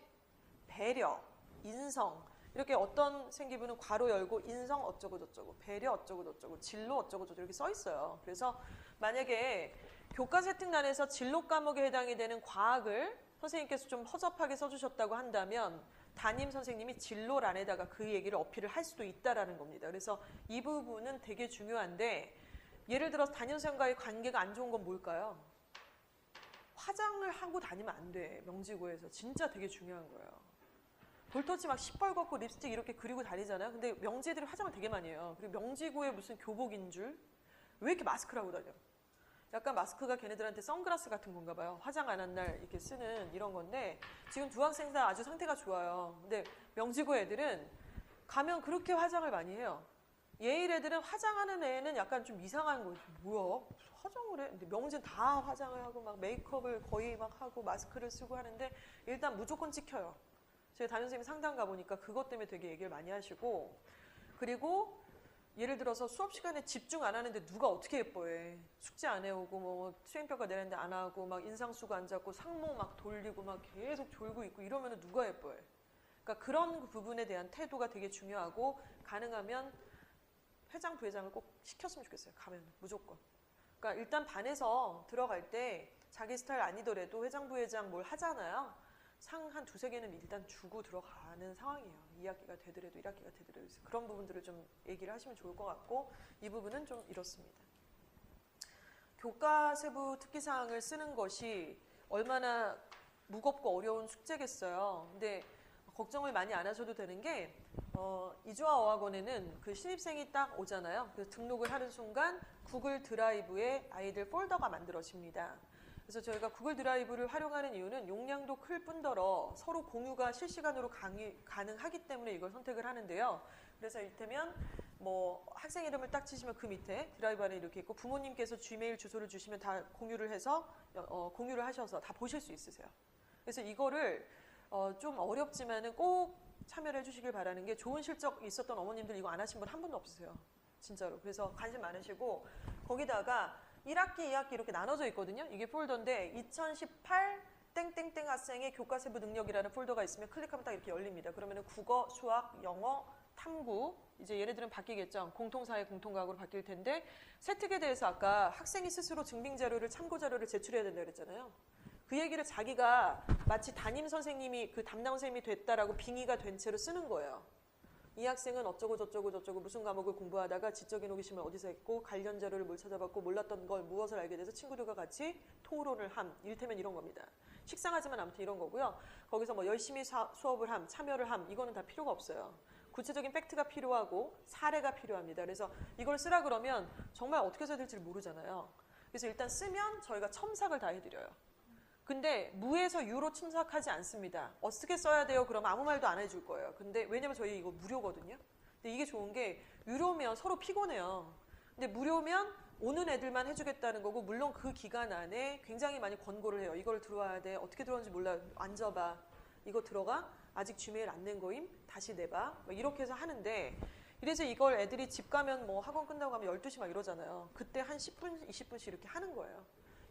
배려, 인성. 이렇게 어떤 생기부는 괄호 열고 인성 어쩌고 저쩌고, 배려 어쩌고 저쩌고, 진로 어쩌고 저쩌고 이렇게 써 있어요. 그래서 만약에 교과 세특란에서 진로 과목에 해당이 되는 과학을 선생님께서 좀 허접하게 써주셨다고 한다면 담임 선생님이 진로란에다가 그 얘기를 어필을 할 수도 있다라는 겁니다. 그래서 이 부분은 되게 중요한데 예를 들어서 담임 선생님과의 관계가 안 좋은 건 뭘까요? 화장을 하고 다니면 안 돼. 명지고에서. 진짜 되게 중요한 거예요. 볼터치 막 시뻘겋고 립스틱 이렇게 그리고 다니잖아요. 근데 명지들이 화장을 되게 많이 해요. 그리고 명지고에 무슨 교복인 줄? 왜 이렇게 마스크를 하고 다녀? 약간 마스크가 걔네들한테 선글라스 같은 건가 봐요. 화장 안 한 날 이렇게 쓰는 이런 건데 지금 두 학생 다 아주 상태가 좋아요. 근데 명지고 애들은 가면 그렇게 화장을 많이 해요. 예일 애들은 화장하는 애는 약간 좀 이상한 거죠. 뭐야? 화장을 해? 근데 명지는 다 화장을 하고 막 메이크업을 거의 막 하고 마스크를 쓰고 하는데 일단 무조건 찍혀요. 제가 담임 선생님 상담 가보니까 그것 때문에 되게 얘기를 많이 하시고 그리고 예를 들어서 수업 시간에 집중 안 하는데 누가 어떻게 예뻐해. 숙제 안 해오고 뭐 수행평가 내렸는데 안 하고 막 인상 쓰고 앉았고 상모 막 돌리고 막 계속 졸고 있고 이러면 누가 예뻐해. 그러니까 그런 부분에 대한 태도가 되게 중요하고 가능하면 회장 부회장을 꼭 시켰으면 좋겠어요. 가면 무조건. 그러니까 일단 반에서 들어갈 때 자기 스타일 아니더라도 회장 부회장 뭘 하잖아요. 상 한 두세 개는 일단 주고 들어가는 상황이에요. 2학기가 되더라도 1학기가 되더라도 그런 부분들을 좀 얘기를 하시면 좋을 것 같고 이 부분은 좀 이렇습니다. 교과 세부 특기사항을 쓰는 것이 얼마나 무겁고 어려운 숙제겠어요. 근데 걱정을 많이 안 하셔도 되는 게 이주아 어학원에는 그 신입생이 딱 오잖아요. 그래서 등록을 하는 순간 구글 드라이브에 아이들 폴더가 만들어집니다. 그래서 저희가 구글 드라이브를 활용하는 이유는 용량도 클 뿐더러 서로 공유가 실시간으로 가능하기 때문에 이걸 선택을 하는데요. 그래서 이를테면 뭐 학생 이름을 딱 치시면 그 밑에 드라이브 안에 이렇게 있고 부모님께서 지메일 주소를 주시면 다 공유를 해서 공유를 하셔서 다 보실 수 있으세요. 그래서 이거를 좀 어렵지만은 꼭 참여를 해주시길 바라는 게 좋은 실적 있었던 어머님들 이거 안 하신 분 한 분도 없으세요. 진짜로. 그래서 관심 많으시고 거기다가 1학기, 2학기 이렇게 나눠져 있거든요. 이게 폴더인데 2018 땡땡땡 학생의 교과 세부 능력이라는 폴더가 있으면 클릭하면 딱 이렇게 열립니다. 그러면 국어, 수학, 영어, 탐구 이제 얘네들은 바뀌겠죠. 공통사회, 공통과학으로 바뀔 텐데 세특에 대해서 아까 학생이 스스로 증빙 자료를 참고 자료를 제출해야 된다 그랬잖아요. 그 얘기를 자기가 마치 담임 선생님이 그 담당 선생님이 됐다라고 빙의가 된 채로 쓰는 거예요. 이 학생은 어쩌고 저쩌고 저쩌고 무슨 과목을 공부하다가 지적인 호기심을 어디서 했고 관련 자료를 뭘 찾아봤고 몰랐던 걸 무엇을 알게 돼서 친구들과 같이 토론을 함. 이를테면 이런 겁니다. 식상하지만 아무튼 이런 거고요. 거기서 뭐 열심히 수업을 함, 참여를 함. 이거는 다 필요가 없어요. 구체적인 팩트가 필요하고 사례가 필요합니다. 그래서 이걸 쓰라 그러면 정말 어떻게 써야 될지 모르잖아요. 그래서 일단 쓰면 저희가 첨삭을 다 해드려요. 근데 무에서 유로 첨삭하지 않습니다. 어떻게 써야 돼요? 그러면 아무 말도 안 해줄 거예요. 근데 왜냐면 저희 이거 무료거든요. 근데 이게 좋은 게 유료면 서로 피곤해요. 근데 무료면 오는 애들만 해주겠다는 거고 물론 그 기간 안에 굉장히 많이 권고를 해요. 이걸 들어와야 돼. 어떻게 들어오는지 몰라. 앉아봐. 이거 들어가. 아직 지메일 안 낸 거임. 다시 내봐. 이렇게 해서 하는데 이래서 이걸 애들이 집 가면 뭐 학원 끝나고 가면 12시 막 이러잖아요. 그때 한 10분, 20분씩 이렇게 하는 거예요.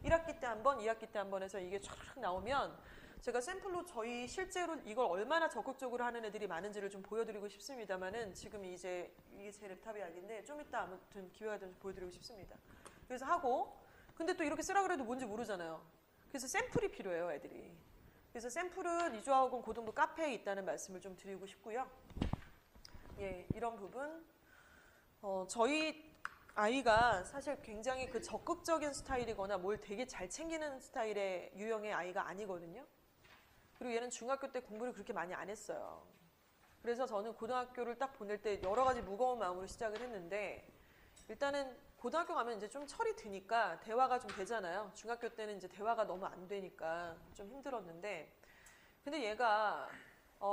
1학기 때 한 번, 2학기 때 한 번 해서 이게 촤르륵 나오면 제가 샘플로 저희 실제로 이걸 얼마나 적극적으로 하는 애들이 많은지를 좀 보여드리고 싶습니다만은 지금 이제 이게 제 랩탑이 아닌데 좀 이따 아무튼 기회가 되면 보여드리고 싶습니다. 그래서 하고 근데 또 이렇게 쓰라 그래도 뭔지 모르잖아요. 그래서 샘플이 필요해요, 애들이. 그래서 샘플은 이주아학원 고등부 카페에 있다는 말씀을 좀 드리고 싶고요. 예, 이런 부분 저희 아이가 사실 굉장히 그 적극적인 스타일이거나 뭘 되게 잘 챙기는 스타일의 유형의 아이가 아니거든요. 그리고 얘는 중학교 때 공부를 그렇게 많이 안 했어요. 그래서 저는 고등학교를 딱 보낼 때 여러 가지 무거운 마음으로 시작을 했는데 일단은 고등학교 가면 이제 좀 철이 드니까 대화가 좀 되잖아요. 중학교 때는 이제 대화가 너무 안 되니까 좀 힘들었는데 근데 얘가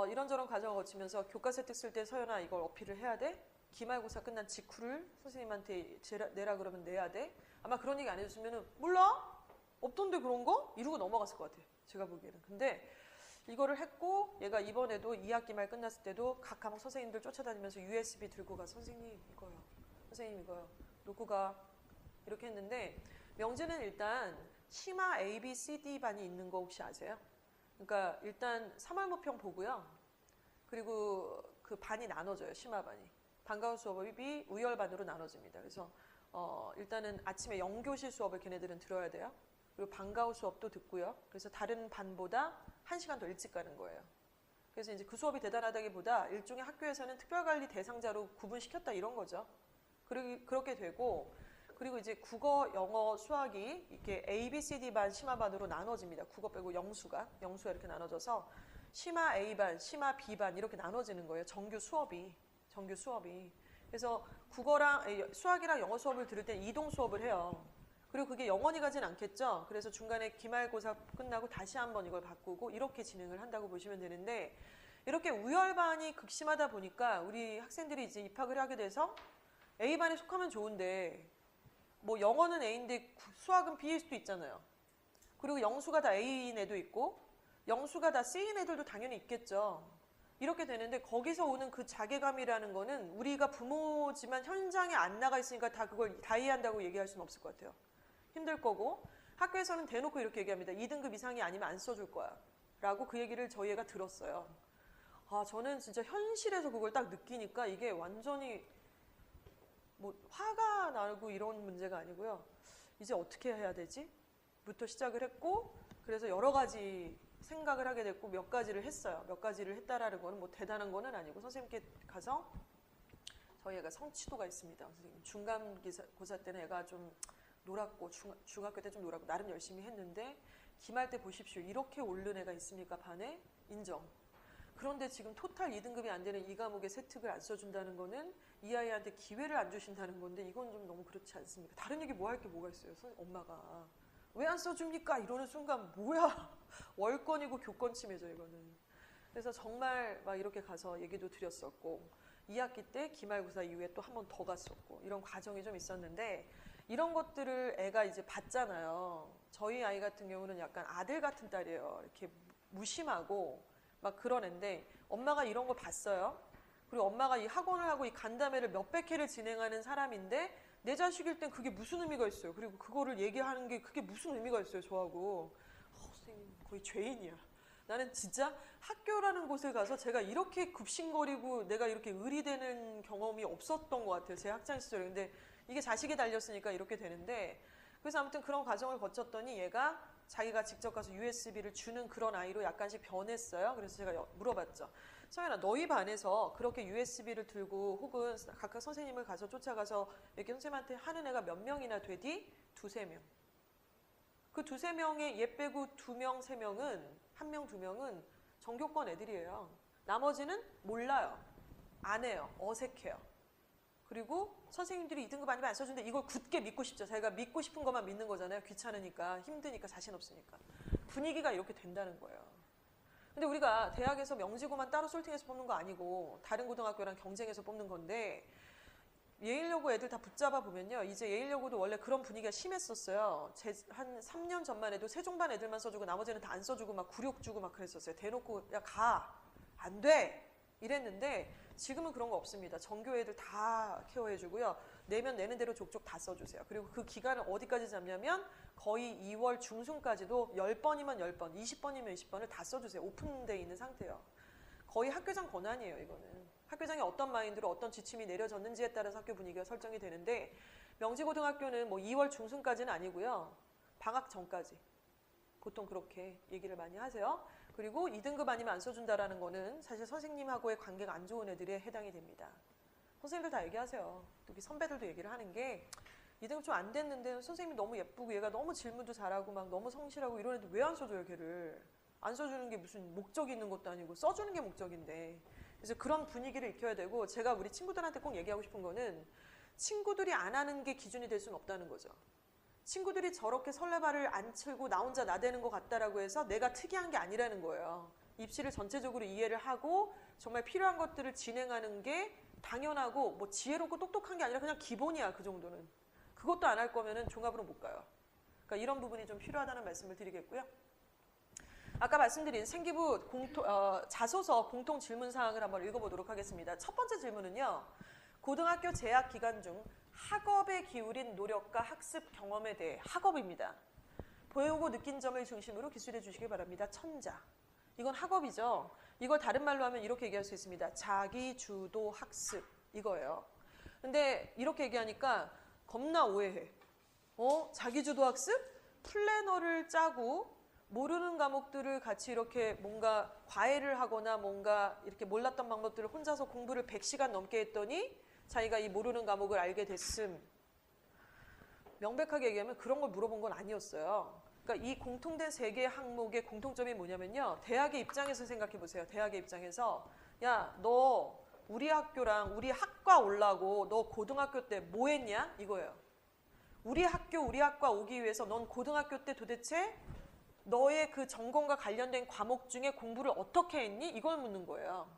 이런저런 과정을 거치면서 교과서 책 쓸 때 서연아 이걸 어필을 해야 돼? 기말고사 끝난 직후를 선생님한테 내라 그러면 내야 돼? 아마 그런 얘기 안 해줬으면 몰라? 없던데 그런 거? 이러고 넘어갔을 것 같아요. 제가 보기에는. 근데 이거를 했고 얘가 이번에도 2학기 말 끝났을 때도 각 과목 선생님들 쫓아다니면서 USB 들고 가. 선생님 이거요. 선생님 이거요. 놓고 가. 이렇게 했는데 명제는 일단 심화 A, B, C, D 반이 있는 거 혹시 아세요? 그러니까 일단 3월 모평 보고요. 그리고 그 반이 나눠져요. 심화반이. 방과후 수업이 우열반으로 나눠집니다. 그래서 일단은 아침에 영교실 수업을 걔네들은 들어야 돼요. 그리고 방과후 수업도 듣고요. 그래서 다른 반보다 1시간 더 일찍 가는 거예요. 그래서 이제 그 수업이 대단하다기보다 일종의 학교에서는 특별관리 대상자로 구분시켰다 이런 거죠. 그렇게 되고 그리고 이제 국어, 영어, 수학이 이렇게 A, B, C, D 반, 심화반으로 나눠집니다. 국어 빼고 영수가 이렇게 나눠져서 심화 A반, 심화 B반 이렇게 나눠지는 거예요. 정규 수업이. 그래서 수학이랑 영어 수업을 들을 때 이동 수업을 해요. 그리고 그게 영원히 가진 않겠죠. 그래서 중간에 기말고사 끝나고 다시 한번 이걸 바꾸고 이렇게 진행을 한다고 보시면 되는데 이렇게 우열반이 극심하다 보니까 우리 학생들이 이제 입학을 하게 돼서 A반에 속하면 좋은데 뭐 영어는 A인데 수학은 B일 수도 있잖아요. 그리고 영수가 다 A인 애도 있고 영수가 다 C인 애들도 당연히 있겠죠. 이렇게 되는데 거기서 오는 그 자괴감이라는 거는 우리가 부모지만 현장에 안 나가 있으니까 다 그걸 다 이해한다고 얘기할 수는 없을 것 같아요. 힘들 거고 학교에서는 대놓고 이렇게 얘기합니다. 2등급 이상이 아니면 안 써줄 거야. 라고 그 얘기를 저희 애가 들었어요. 아, 저는 진짜 현실에서 그걸 딱 느끼니까 이게 완전히 뭐 화가 나고 이런 문제가 아니고요. 이제 어떻게 해야 되지? 부터 시작을 했고 그래서 여러 가지 생각을 하게 됐고 몇 가지를 했어요. 몇 가지를 했다라는 거는 뭐 대단한 거는 아니고 선생님께 가서 저희 애가 성취도가 있습니다. 선생님 중간고사 때는 애가 좀 놀았고 중학교 때 좀 놀았고 나름 열심히 했는데 기말 때 보십시오. 이렇게 오른 애가 있습니까? 반에 인정. 그런데 지금 토탈 2등급이 안 되는 이 과목에 세특을 안 써준다는 거는 이 아이한테 기회를 안 주신다는 건데 이건 좀 너무 그렇지 않습니까? 다른 얘기 뭐 할 게 뭐가 있어요? 엄마가. 왜 안 써줍니까? 이러는 순간 뭐야? 월권이고 교권 침해죠 이거는. 그래서 정말 막 이렇게 가서 얘기도 드렸었고 2학기 때 기말고사 이후에 또 한 번 더 갔었고 이런 과정이 좀 있었는데 이런 것들을 애가 이제 봤잖아요. 저희 아이 같은 경우는 약간 아들 같은 딸이에요. 이렇게 무심하고 막 그런 애인데 엄마가 이런 거 봤어요. 그리고 엄마가 이 학원을 하고 이 간담회를 몇백 회를 진행하는 사람인데 내 자식일 땐 그게 무슨 의미가 있어요. 그리고 그거를 얘기하는 게 그게 무슨 의미가 있어요. 저하고. 선생님 거의 죄인이야. 나는 진짜 학교라는 곳에 가서 제가 이렇게 굽신거리고 내가 이렇게 의리되는 경험이 없었던 것 같아요. 제 학창 시절에. 근데 이게 자식이 달렸으니까 이렇게 되는데 그래서 아무튼 그런 과정을 거쳤더니 얘가 자기가 직접 가서 USB를 주는 그런 아이로 약간씩 변했어요. 그래서 제가 물어봤죠. 성현아, 너희 반에서 그렇게 USB를 들고 혹은 각각 선생님을 가서 쫓아가서 이렇게 선생님한테 하는 애가 몇 명이나 되디? 두세 명. 그 두세 명의 얘 빼고 2명, 3명은 1명, 2명은 전교권 애들이에요. 나머지는 몰라요. 안 해요. 어색해요. 그리고 선생님들이 2등급 아니면 안 써준데 이걸 굳게 믿고 싶죠. 자기가 믿고 싶은 것만 믿는 거잖아요. 귀찮으니까, 힘드니까, 자신 없으니까. 분위기가 이렇게 된다는 거예요. 근데 우리가 대학에서 명지고만 따로 솔팅해서 뽑는 거 아니고 다른 고등학교랑 경쟁해서 뽑는 건데 예일여고 애들 다 붙잡아 보면요. 이제 예일여고도 원래 그런 분위기가 심했었어요. 한 3년 전만 해도 세종반 애들만 써주고 나머지는 다 안 써주고 막 굴욕 주고 막 그랬었어요. 대놓고 야 가! 안 돼! 이랬는데 지금은 그런 거 없습니다. 전교 애들 다 케어해주고요. 내면 내는 대로 족족 다 써주세요. 그리고 그 기간을 어디까지 잡냐면 거의 2월 중순까지도 10번이면 10번, 20번이면 20번을 다 써주세요. 오픈되어 있는 상태예요. 거의 학교장 권한이에요, 이거는. 학교장이 어떤 마인드로 어떤 지침이 내려졌는지에 따라서 학교 분위기가 설정이 되는데 명지고등학교는 뭐 2월 중순까지는 아니고요. 방학 전까지. 보통 그렇게 얘기를 많이 하세요. 그리고 2등급 아니면 안 써준다라는 거는 사실 선생님하고의 관계가 안 좋은 애들에 해당이 됩니다. 선생님들 다 얘기하세요. 또 선배들도 얘기를 하는 게 2등급 좀 안 됐는데 선생님이 너무 예쁘고 얘가 너무 질문도 잘하고 막 너무 성실하고 이런 애들 왜 안 써줘요, 걔를. 안 써주는 게 무슨 목적이 있는 것도 아니고 써주는 게 목적인데. 그래서 그런 분위기를 익혀야 되고 제가 우리 친구들한테 꼭 얘기하고 싶은 거는 친구들이 안 하는 게 기준이 될 수는 없다는 거죠. 친구들이 저렇게 설레발을 안 치고 나 혼자 나대는 것 같다라고 해서 내가 특이한 게 아니라는 거예요. 입시를 전체적으로 이해를 하고 정말 필요한 것들을 진행하는 게 당연하고 뭐 지혜롭고 똑똑한 게 아니라 그냥 기본이야. 그 정도는. 그것도 안 할 거면은 종합으로 못 가요. 그러니까 이런 부분이 좀 필요하다는 말씀을 드리겠고요. 아까 말씀드린 생기부 자소서 공통 질문 사항을 한번 읽어보도록 하겠습니다. 첫 번째 질문은요. 고등학교 재학 기간 중 학업에 기울인 노력과 학습 경험에 대해 학업입니다. 보고 느낀 점을 중심으로 기술해 주시기 바랍니다. 천자. 이건 학업이죠. 이걸 다른 말로 하면 이렇게 얘기할 수 있습니다. 자기 주도 학습 이거예요. 근데 이렇게 얘기하니까 겁나 오해해. 자기 주도 학습? 플래너를 짜고 모르는 과목들을 같이 이렇게 뭔가 과외를 하거나 뭔가 이렇게 몰랐던 방법들을 혼자서 공부를 100시간 넘게 했더니 자기가 이 모르는 과목을 알게 됐음. 명백하게 얘기하면 그런 걸 물어본 건 아니었어요. 그러니까 이 공통된 3개의 항목의 공통점이 뭐냐면요. 대학의 입장에서 생각해 보세요. 대학의 입장에서 야, 너 우리 학교랑 우리 학과 오려고 너 고등학교 때 뭐 했냐? 이거예요. 우리 학교, 우리 학과 오기 위해서 넌 고등학교 때 도대체 너의 그 전공과 관련된 과목 중에 공부를 어떻게 했니? 이걸 묻는 거예요.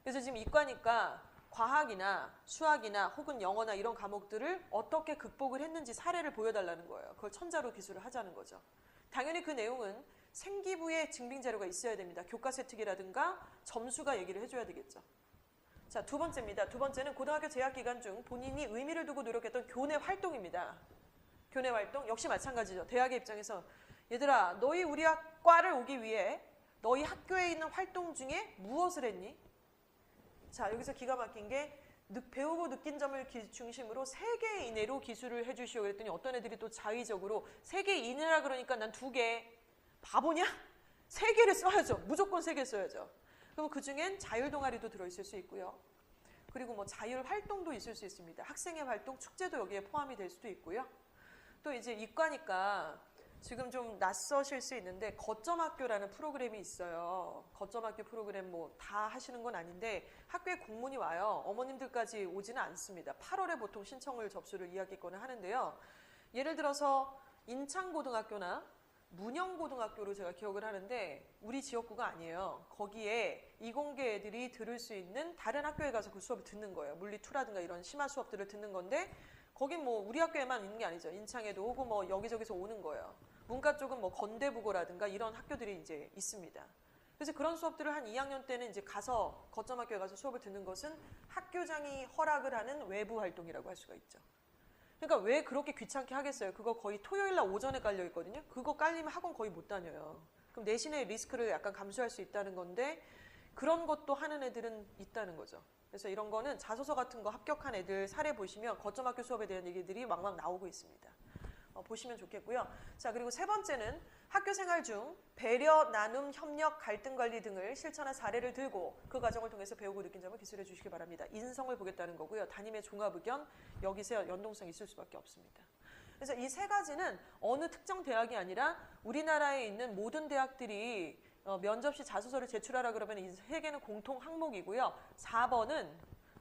그래서 지금 이과니까 과학이나 수학이나 혹은 영어나 이런 과목들을 어떻게 극복을 했는지 사례를 보여달라는 거예요. 그걸 천자로 기술을 하자는 거죠. 당연히 그 내용은 생기부에 증빙 자료가 있어야 됩니다. 교과세특이라든가 점수가 얘기를 해줘야 되겠죠. 자, 두 번째입니다. 두 번째는 고등학교 재학 기간 중 본인이 의미를 두고 노력했던 교내 활동입니다. 교내 활동 역시 마찬가지죠. 대학의 입장에서 얘들아, 너희 우리 학과를 오기 위해 너희 학교에 있는 활동 중에 무엇을 했니? 자, 여기서 기가 막힌 게 배우고 느낀 점을 중심으로 3개 이내로 기술을 해주시오 그랬더니 어떤 애들이 또 자의적으로 3개 이내라 그러니까 난 2개. 바보냐? 3개를 써야죠. 무조건 3개 써야죠. 그럼 그 중엔 자율 동아리도 들어있을 수 있고요. 그리고 뭐 자율 활동도 있을 수 있습니다. 학생의 활동, 축제도 여기에 포함이 될 수도 있고요. 또 이제 이과니까 지금 좀 낯서실 수 있는데 거점학교라는 프로그램이 있어요. 거점학교 프로그램 뭐 다 하시는 건 아닌데 학교에 공문이 와요. 어머님들까지 오지는 않습니다. 8월에 보통 신청을 접수를 이야기권을 하는데요. 예를 들어서 인창고등학교나 문영고등학교로 제가 기억을 하는데 우리 지역구가 아니에요. 거기에 이공계 애들이 들을 수 있는 다른 학교에 가서 그 수업을 듣는 거예요. 물리2라든가 이런 심화 수업들을 듣는 건데 거긴 뭐 우리 학교에만 있는 게 아니죠. 인창에도 오고 뭐 여기저기서 오는 거예요. 문과 쪽은 뭐 건대부고라든가 이런 학교들이 이제 있습니다. 그래서 그런 수업들을 한 2학년 때는 이제 가서 거점학교에 가서 수업을 듣는 것은 학교장이 허락을 하는 외부 활동이라고 할 수가 있죠. 그러니까 왜 그렇게 귀찮게 하겠어요? 그거 거의 토요일 날 오전에 깔려 있거든요. 그거 깔리면 학원 거의 못 다녀요. 그럼 내신의 리스크를 약간 감수할 수 있다는 건데 그런 것도 하는 애들은 있다는 거죠. 그래서 이런 거는 자소서 같은 거 합격한 애들 사례 보시면 거점학교 수업에 대한 얘기들이 왕왕 나오고 있습니다. 보시면 좋겠고요. 자, 그리고 세 번째는 학교 생활 중 배려, 나눔, 협력, 갈등 관리 등을 실천한 사례를 들고 그 과정을 통해서 배우고 느낀 점을 기술해 주시기 바랍니다. 인성을 보겠다는 거고요. 담임의 종합 의견, 여기서 연동성이 있을 수밖에 없습니다. 그래서 이 세 가지는 어느 특정 대학이 아니라 우리나라에 있는 모든 대학들이 면접 시 자소서를 제출하라 그러면 이 세 개는 공통 항목이고요. 4번은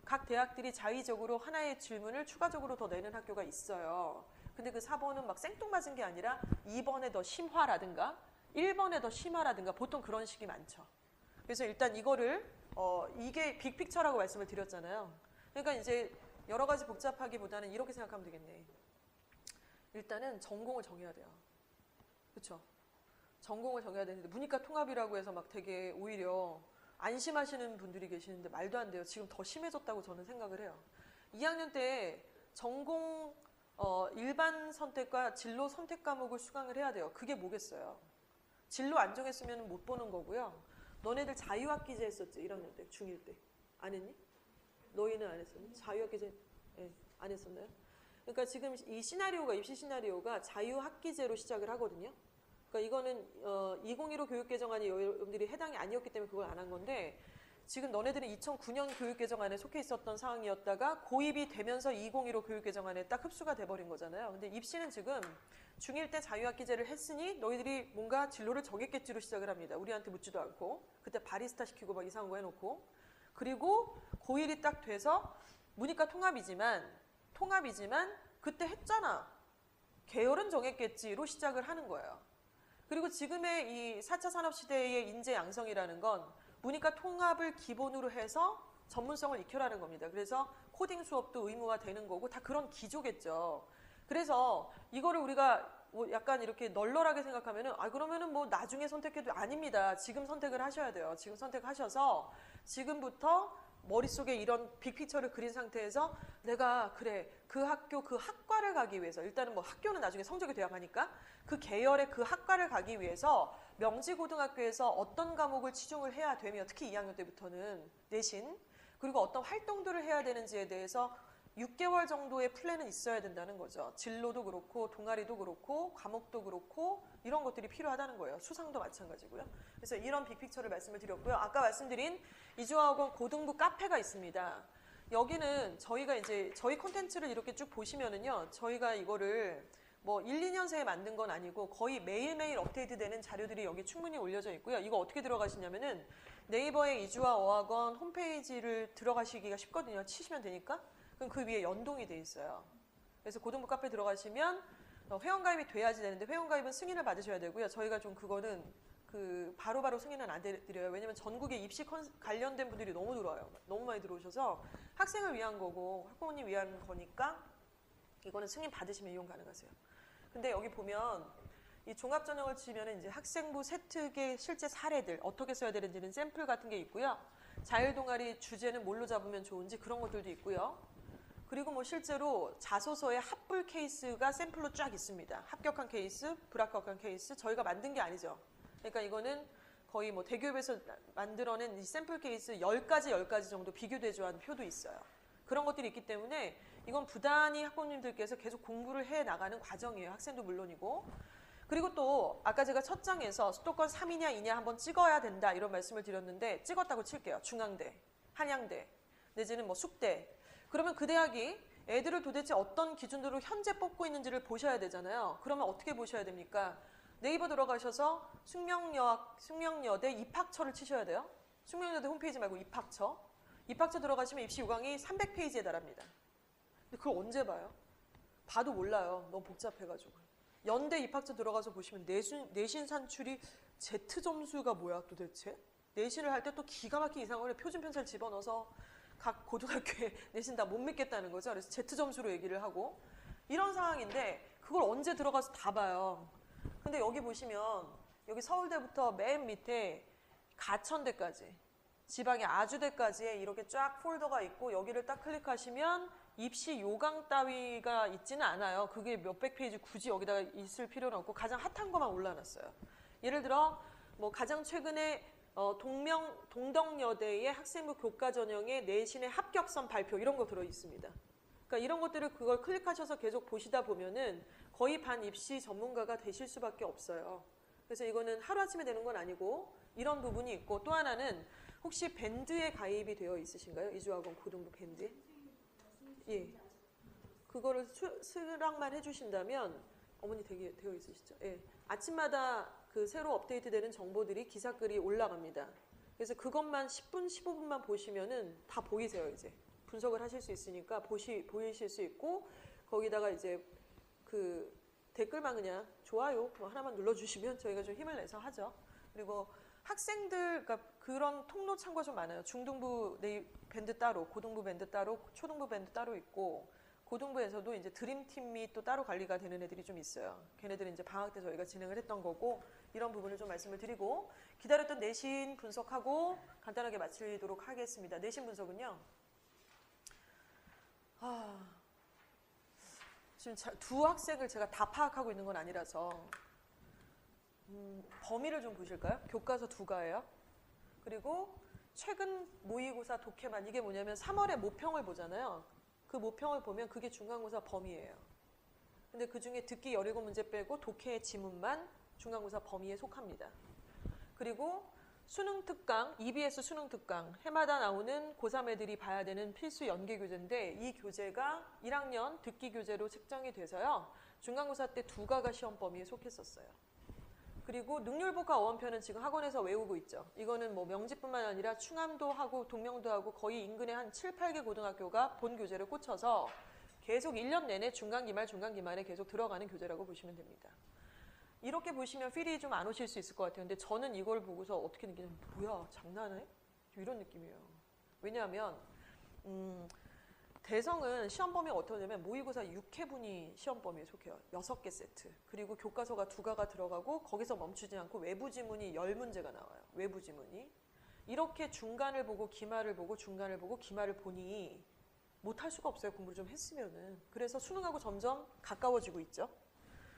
각 대학들이 자의적으로 하나의 질문을 추가적으로 더 내는 학교가 있어요. 근데 그 4번은 막 생뚱맞은 게 아니라 2번에 더 심화라든가 1번에 더 심화라든가 보통 그런 식이 많죠. 그래서 일단 이거를 이게 빅픽처라고 말씀을 드렸잖아요. 그러니까 이제 여러 가지 복잡하기보다는 이렇게 생각하면 되겠네. 일단은 전공을 정해야 돼요. 그렇죠? 전공을 정해야 되는데 문이과 통합이라고 해서 막 되게 오히려 안심하시는 분들이 계시는데 말도 안 돼요. 지금 더 심해졌다고 저는 생각을 해요. 2학년 때 전공 일반 선택과 진로 선택 과목을 수강을 해야 돼요. 그게 뭐겠어요? 진로 안 정했으면 못 보는 거고요. 너네들 자유학기제 했었지? 1학년 때, 중1 때. 안 했니? 너희는 안 했었니? 자유학기제 안 했었나요? 그러니까 지금 이 시나리오가, 입시 시나리오가 자유학기제로 시작을 하거든요. 그러니까 이거는 2015 교육개정안이 여러분들이 해당이 아니었기 때문에 그걸 안 한 건데 지금 너네들은 2009년 교육개정안에 속해 있었던 사항이었다가 고입이 되면서 2015 교육개정안에 딱 흡수가 돼버린 거잖아요. 근데 입시는 지금 중1 때 자유학기제를 했으니 너희들이 뭔가 진로를 정했겠지로 시작을 합니다. 우리한테 묻지도 않고 그때 바리스타 시키고 막 이상한 거 해놓고 그리고 고1이 딱 돼서 문이과 통합이지만 그때 했잖아. 계열은 정했겠지로 시작을 하는 거예요. 그리고 지금의 이 4차 산업시대의 인재 양성이라는 건 문이과 통합을 기본으로 해서 전문성을 익혀라는 겁니다. 그래서 코딩 수업도 의무화 되는 거고 다 그런 기조겠죠. 그래서 이거를 우리가 뭐 약간 이렇게 널널하게 생각하면은 그러면은 뭐 나중에 선택해도 아닙니다. 지금 선택을 하셔야 돼요. 지금 선택하셔서 지금부터 머릿속에 이런 빅피처를 그린 상태에서 내가 그래 그 학교 그 학과를 가기 위해서 일단은 뭐 학교는 나중에 성적이 돼야 하니까 그 계열의 그 학과를 가기 위해서 명지고등학교에서 어떤 과목을 치중을 해야 되며 특히 2학년 때부터는 내신 그리고 어떤 활동들을 해야 되는지에 대해서 6개월 정도의 플랜은 있어야 된다는 거죠. 진로도 그렇고 동아리도 그렇고 과목도 그렇고 이런 것들이 필요하다는 거예요. 수상도 마찬가지고요. 그래서 이런 빅픽처를 말씀을 드렸고요. 아까 말씀드린 이주아학원 고등부 카페가 있습니다. 여기는 저희가 이제 저희 콘텐츠를 이렇게 쭉 보시면은요. 저희가 이거를 뭐 1, 2년 새에 만든 건 아니고 거의 매일매일 업데이트되는 자료들이 여기 충분히 올려져 있고요. 이거 어떻게 들어가시냐면은 네이버에 이주아 어학원 홈페이지를 들어가시기가 쉽거든요. 치시면 되니까. 그럼 그 위에 연동이 돼 있어요. 그래서 고등부 카페 들어가시면 회원가입이 돼야지 되는데 회원가입은 승인을 받으셔야 되고요. 저희가 좀 그거는 바로바로 승인은 안 드려요. 왜냐면 전국에 입시 관련된 분들이 너무 들어와요. 너무 많이 들어오셔서 학생을 위한 거고 학부모님 위한 거니까 이거는 승인 받으시면 이용 가능하세요. 근데 여기 보면 이 종합전형을 치면 이제 학생부 세특의 실제 사례들 어떻게 써야 되는지는 샘플 같은 게 있고요. 자율동아리 주제는 뭘로 잡으면 좋은지 그런 것들도 있고요. 그리고 뭐 실제로 자소서에 합불 케이스가 샘플로 쫙 있습니다. 합격한 케이스, 불합격한 케이스 저희가 만든 게 아니죠. 그러니까 이거는 거의 뭐 대기업에서 만들어낸 이 샘플 케이스 10가지 정도 비교 대조한 표도 있어요. 그런 것들이 있기 때문에 이건 부단히 학부모님들께서 계속 공부를 해 나가는 과정이에요. 학생도 물론이고. 그리고 또 아까 제가 첫 장에서 수도권 3이냐 2냐 한번 찍어야 된다 이런 말씀을 드렸는데 찍었다고 칠게요. 중앙대, 한양대, 내지는 뭐 숙대. 그러면 그 대학이 애들을 도대체 어떤 기준으로 현재 뽑고 있는지를 보셔야 되잖아요. 그러면 어떻게 보셔야 됩니까? 네이버 들어가셔서 숙명여대 입학처를 치셔야 돼요. 숙명여대 홈페이지 말고 입학처. 입학처 들어가시면 입시 요강이 300페이지에 달합니다. 근데 그걸 언제 봐요? 봐도 몰라요. 너무 복잡해가지고. 연대 입학처 들어가서 보시면 내신 산출이 Z 점수가 뭐야 도대체? 내신을 할 때 또 기가 막힌 이상하게 표준 편차를 집어넣어서 각 고등학교에 내신 다 못 믿겠다는 거죠. 그래서 Z 점수로 얘기를 하고 이런 상황인데 그걸 언제 들어가서 다 봐요. 근데 여기 보시면 여기 서울대부터 맨 밑에 가천대까지 지방의 아주대까지에 이렇게 쫙 폴더가 있고 여기를 딱 클릭하시면 입시 요강 따위가 있지는 않아요. 그게 몇백 페이지 굳이 여기다가 있을 필요는 없고 가장 핫한 것만 올라놨어요. 예를 들어 뭐 가장 최근에 동덕여대의 학생부 교과 전형의 내신의 합격선 발표 이런 거 들어 있습니다. 그러니까 이런 것들을 그걸 클릭하셔서 계속 보시다 보면은 거의 반 입시 전문가가 되실 수밖에 없어요. 그래서 이거는 하루아침에 되는 건 아니고 이런 부분이 있고 또 하나는 혹시 밴드에 가입이 되어 있으신가요? 이주학원 고등부 밴드에? 예. 그거를 수락만 해주신다면 어머니 되어 있으시죠? 예. 아침마다 그 새로 업데이트되는 정보들이 기사글이 올라갑니다. 그래서 그것만 10분, 15분만 보시면은 다 보이세요, 이제. 분석을 하실 수 있으니까 보이실 수 있고 거기다가 이제 그 댓글만 그냥 좋아요 하나만 눌러주시면 저희가 좀 힘을 내서 하죠. 그리고 학생들, 그러니까 그런 통로 창구가 좀 많아요. 중등부 밴드 따로, 고등부 밴드 따로, 초등부 밴드 따로 있고 고등부에서도 이제 드림팀이 또 따로 관리가 되는 애들이 좀 있어요. 걔네들은 이제 방학 때 저희가 진행을 했던 거고 이런 부분을 좀 말씀을 드리고 기다렸던 내신 분석하고 간단하게 마치도록 하겠습니다. 내신 분석은요. 지금 두 학생을 제가 다 파악하고 있는 건 아니라서 범위를 좀 보실까요? 교과서 2가예요. 그리고 최근 모의고사 독해만 이게 뭐냐면 3월에 모평을 보잖아요. 그 모평을 보면 그게 중간고사 범위예요. 근데 그중에 듣기 17문제 빼고 독해의 지문만 중간고사 범위에 속합니다. 그리고 수능특강, EBS 수능특강, 해마다 나오는 고3 애들이 봐야 되는 필수 연계교재인데 이 교재가 1학년 듣기 교재로 책정이 돼서요. 중간고사 때 2가가 시험 범위에 속했었어요. 그리고 능률복화 어원편은 지금 학원에서 외우고 있죠. 이거는 뭐 명지뿐만 아니라 충암도 하고 동명도 하고 거의 인근의 한 7, 8개 고등학교가 본 교재를 꽂혀서 계속 1년 내내 중간기말에 계속 들어가는 교재라고 보시면 됩니다. 이렇게 보시면 필이 좀 안 오실 수 있을 것 같아요. 근데 저는 이걸 보고서 어떻게 느끼냐면 뭐야 장난해? 이런 느낌이에요. 왜냐하면 대성은 시험 범위가 어떻게 되냐면 모의고사 6회분이 시험 범위에 속해요. 6개 세트. 그리고 교과서가 2가가 들어가고 거기서 멈추지 않고 외부 지문이 10문제가 나와요. 외부 지문이. 이렇게 중간을 보고 기말을 보고 중간을 보고 기말을 보니 못할 수가 없어요. 공부를 좀 했으면은. 그래서 수능하고 점점 가까워지고 있죠.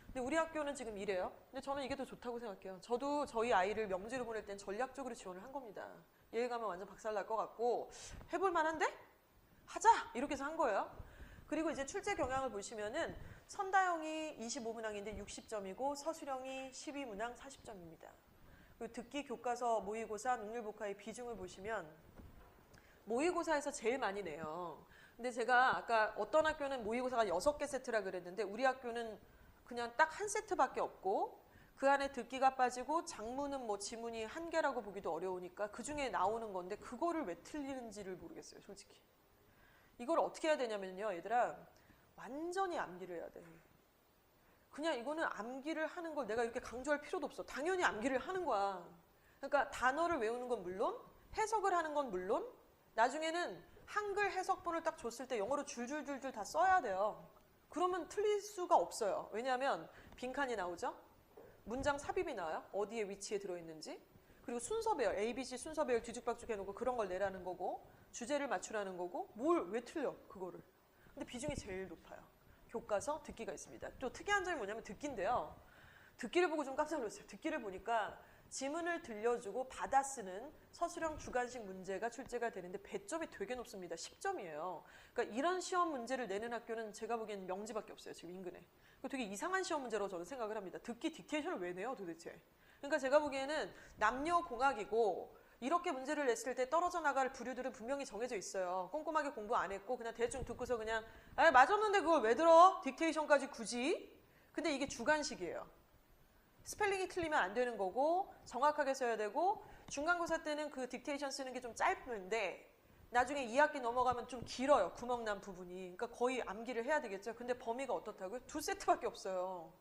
근데 우리 학교는 지금 이래요. 근데 저는 이게 더 좋다고 생각해요. 저도 저희 아이를 명지로 보낼 땐 전략적으로 지원을 한 겁니다. 얘 가면 완전 박살날 것 같고 해볼 만한데? 하자! 이렇게 해서 한 거예요. 그리고 이제 출제 경향을 보시면은 선다영이 25문항인데 60점이고 서술형이 12문항 40점입니다. 그리고 듣기 교과서 모의고사 능률복화의 비중을 보시면 모의고사에서 제일 많이 내요. 근데 제가 아까 어떤 학교는 모의고사가 6개 세트라 그랬는데 우리 학교는 그냥 딱 한 세트밖에 없고 그 안에 듣기가 빠지고 장문은 뭐 지문이 1개라고 보기도 어려우니까 그 중에 나오는 건데 그거를 왜 틀리는지를 모르겠어요, 솔직히. 이걸 어떻게 해야 되냐면요, 얘들아. 완전히 암기를 해야 돼. 그냥 이거는 암기를 하는 걸 내가 이렇게 강조할 필요도 없어. 당연히 암기를 하는 거야. 그러니까 단어를 외우는 건 물론, 해석을 하는 건 물론, 나중에는 한글 해석본을 딱 줬을 때 영어로 줄줄줄줄 다 써야 돼요. 그러면 틀릴 수가 없어요. 왜냐하면 빈칸이 나오죠? 문장 삽입이 나와요. 어디에 위치에 들어있는지. 그리고 순서 배열, ABC 순서 배열 뒤죽박죽 해놓고 그런 걸 내라는 거고 주제를 맞추라는 거고 왜 틀려 그거를. 근데 비중이 제일 높아요. 교과서 듣기가 있습니다. 또 특이한 점이 뭐냐면 듣기인데요. 듣기를 보고 좀 깜짝 놀랐어요. 듣기를 보니까 지문을 들려주고 받아 쓰는 서술형 주관식 문제가 출제가 되는데 배점이 되게 높습니다. 10점이에요. 그러니까 이런 시험 문제를 내는 학교는 제가 보기엔 명지밖에 없어요. 지금 인근에. 되게 이상한 시험 문제라고 저는 생각을 합니다. 듣기 딕테이션을 왜 내요 도대체. 그러니까 제가 보기에는 남녀공학이고 이렇게 문제를 냈을 때 떨어져 나갈 부류들은 분명히 정해져 있어요. 꼼꼼하게 공부 안 했고 그냥 대충 듣고서 그냥 아 맞았는데 그걸 왜 들어? 딕테이션까지 굳이? 근데 이게 주관식이에요. 스펠링이 틀리면 안 되는 거고 정확하게 써야 되고 중간고사 때는 그 딕테이션 쓰는 게 좀 짧은데 나중에 2학기 넘어가면 좀 길어요. 구멍 난 부분이. 그러니까 거의 암기를 해야 되겠죠. 근데 범위가 어떻다고요? 2세트밖에 없어요.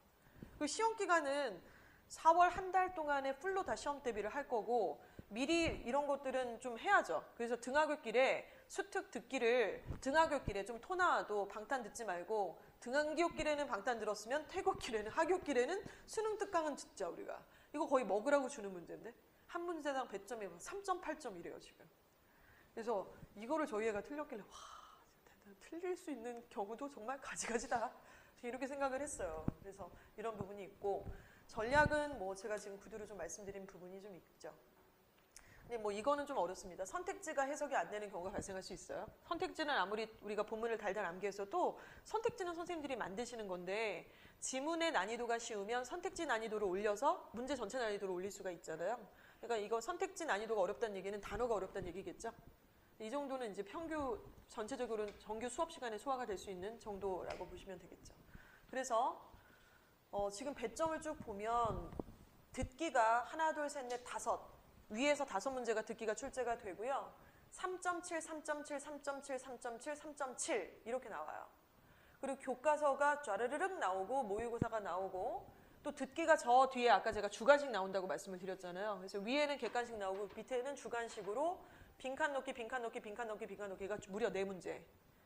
그 시험 기간은 4월 한 달 동안에 풀로 다 시험 대비를 할 거고 미리 이런 것들은 좀 해야죠. 그래서 등하굣길에 수특 듣기를 등하굣길에 좀 토 나와도 방탄 듣지 말고 등한기옥길에는 방탄 들었으면 태국길에는 하굣길에는 수능 특강은 듣자 우리가. 이거 거의 먹으라고 주는 문제인데 한 문제당 배점이 3.8점 이래요 지금. 그래서 이거를 저희 애가 틀렸길래 와 틀릴 수 있는 경우도 정말 가지가지다 이렇게 생각을 했어요. 그래서 이런 부분이 있고 전략은 뭐 제가 지금 구두로 좀 말씀드린 부분이 좀 있죠. 근데 뭐 이거는 좀 어렵습니다. 선택지가 해석이 안 되는 경우가 발생할 수 있어요. 선택지는 아무리 우리가 본문을 달달 암기해서도 선택지는 선생님들이 만드시는 건데 지문의 난이도가 쉬우면 선택지 난이도를 올려서 문제 전체 난이도를 올릴 수가 있잖아요. 그러니까 이거 선택지 난이도가 어렵다는 얘기는 단어가 어렵다는 얘기겠죠. 이 정도는 이제 평균 전체적으로 정규 수업 시간에 소화가 될 수 있는 정도라고 보시면 되겠죠. 그래서 지금 배점을 쭉 보면 듣기가 하나, 둘, 셋, 넷, 다섯 위에서 5문제가 듣기가 출제가 되고요. 3.7, 3.7, 3.7, 3.7, 3.7 이렇게 나와요. 그리고 교과서가 쫘르르륵 나오고 모의고사가 나오고 또 듣기가 저 뒤에 아까 제가 주관식 나온다고 말씀을 드렸잖아요. 그래서 위에는 객관식 나오고 밑에는 주관식으로 빈칸 넣기, 빈칸 넣기, 빈칸 넣기, 빈칸 넣기가 무려 4문제.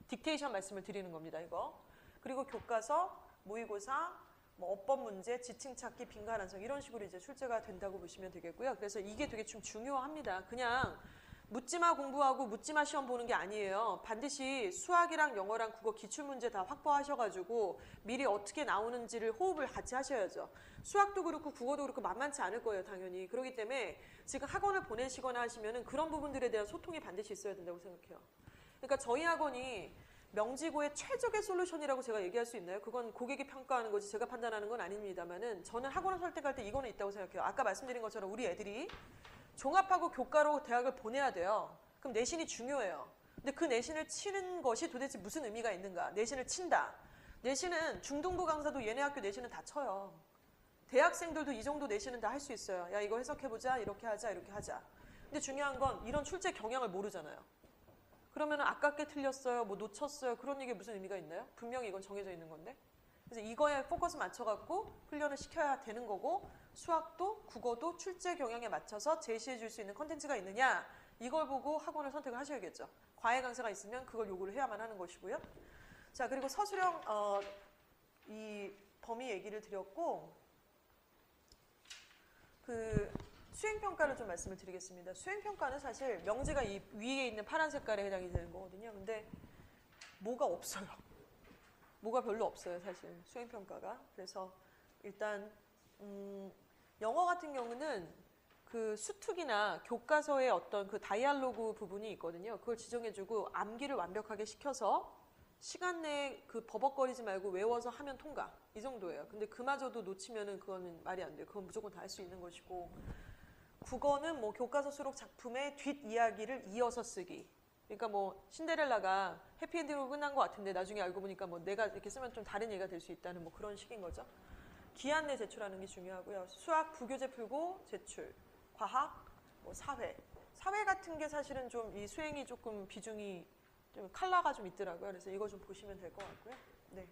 딕테이션 말씀을 드리는 겁니다. 이거. 그리고 교과서, 모의고사, 뭐 어법 문제, 지칭 찾기, 빈칸 완성 이런 식으로 이제 출제가 된다고 보시면 되겠고요. 그래서 이게 되게 좀 중요합니다. 그냥 묻지마 공부하고 묻지마 시험 보는 게 아니에요. 반드시 수학이랑 영어랑 국어 기출문제 다 확보하셔가지고 미리 어떻게 나오는지를 호흡을 같이 하셔야죠. 수학도 그렇고 국어도 그렇고 만만치 않을 거예요. 당연히. 그렇기 때문에 지금 학원을 보내시거나 하시면은 그런 부분들에 대한 소통이 반드시 있어야 된다고 생각해요. 그러니까 저희 학원이 명지고의 최적의 솔루션이라고 제가 얘기할 수 있나요? 그건 고객이 평가하는 거지 제가 판단하는 건 아닙니다만은 저는 학원을 선택할 때 이거는 있다고 생각해요. 아까 말씀드린 것처럼 우리 애들이 종합하고 교과로 대학을 보내야 돼요. 그럼 내신이 중요해요. 근데 그 내신을 치는 것이 도대체 무슨 의미가 있는가? 내신을 친다. 내신은 중등부 강사도 얘네 학교 내신은 다 쳐요. 대학생들도 이 정도 내신은 다 할 수 있어요. 야 이거 해석해보자. 이렇게 하자. 이렇게 하자. 근데 중요한 건 이런 출제 경향을 모르잖아요. 그러면 아깝게 틀렸어요. 뭐 놓쳤어요. 그런 얘기에 무슨 의미가 있나요? 분명히 이건 정해져 있는 건데. 그래서 이거에 포커스 맞춰갖고 훈련을 시켜야 되는 거고 수학도 국어도 출제 경향에 맞춰서 제시해 줄 수 있는 컨텐츠가 있느냐 이걸 보고 학원을 선택을 하셔야겠죠. 과외 강사가 있으면 그걸 요구를 해야만 하는 것이고요. 자 그리고 서술형 이 범위 얘기를 드렸고 그 수행평가를 좀 말씀을 드리겠습니다. 수행평가는 사실 명지가 이 위에 있는 파란 색깔에 해당이 되는 거거든요. 근데 뭐가 없어요. 뭐가 별로 없어요. 사실 수행평가가. 그래서 일단 영어 같은 경우는 그 수특이나 교과서의 어떤 그 다이알로그 부분이 있거든요. 그걸 지정해주고 암기를 완벽하게 시켜서 시간 내에 그 버벅거리지 말고 외워서 하면 통과. 이 정도예요. 근데 그마저도 놓치면은 그거는 말이 안 돼요. 그건 무조건 다 할 수 있는 것이고 국어는 뭐 교과서 수록 작품의 뒷이야기를 이어서 쓰기. 그러니까 뭐 신데렐라가 해피엔딩으로 끝난 것 같은데 나중에 알고 보니까 뭐 내가 이렇게 쓰면 좀 다른 얘기가 될 수 있다는 뭐 그런 식인 거죠. 기한 내 제출하는 게 중요하고요. 수학 부교재 풀고 제출, 과학, 뭐 사회. 사회 같은 게 사실은 좀 이 수행이 조금 비중이 좀 컬러가 좀 있더라고요. 그래서 이거 좀 보시면 될 것 같고요. 네.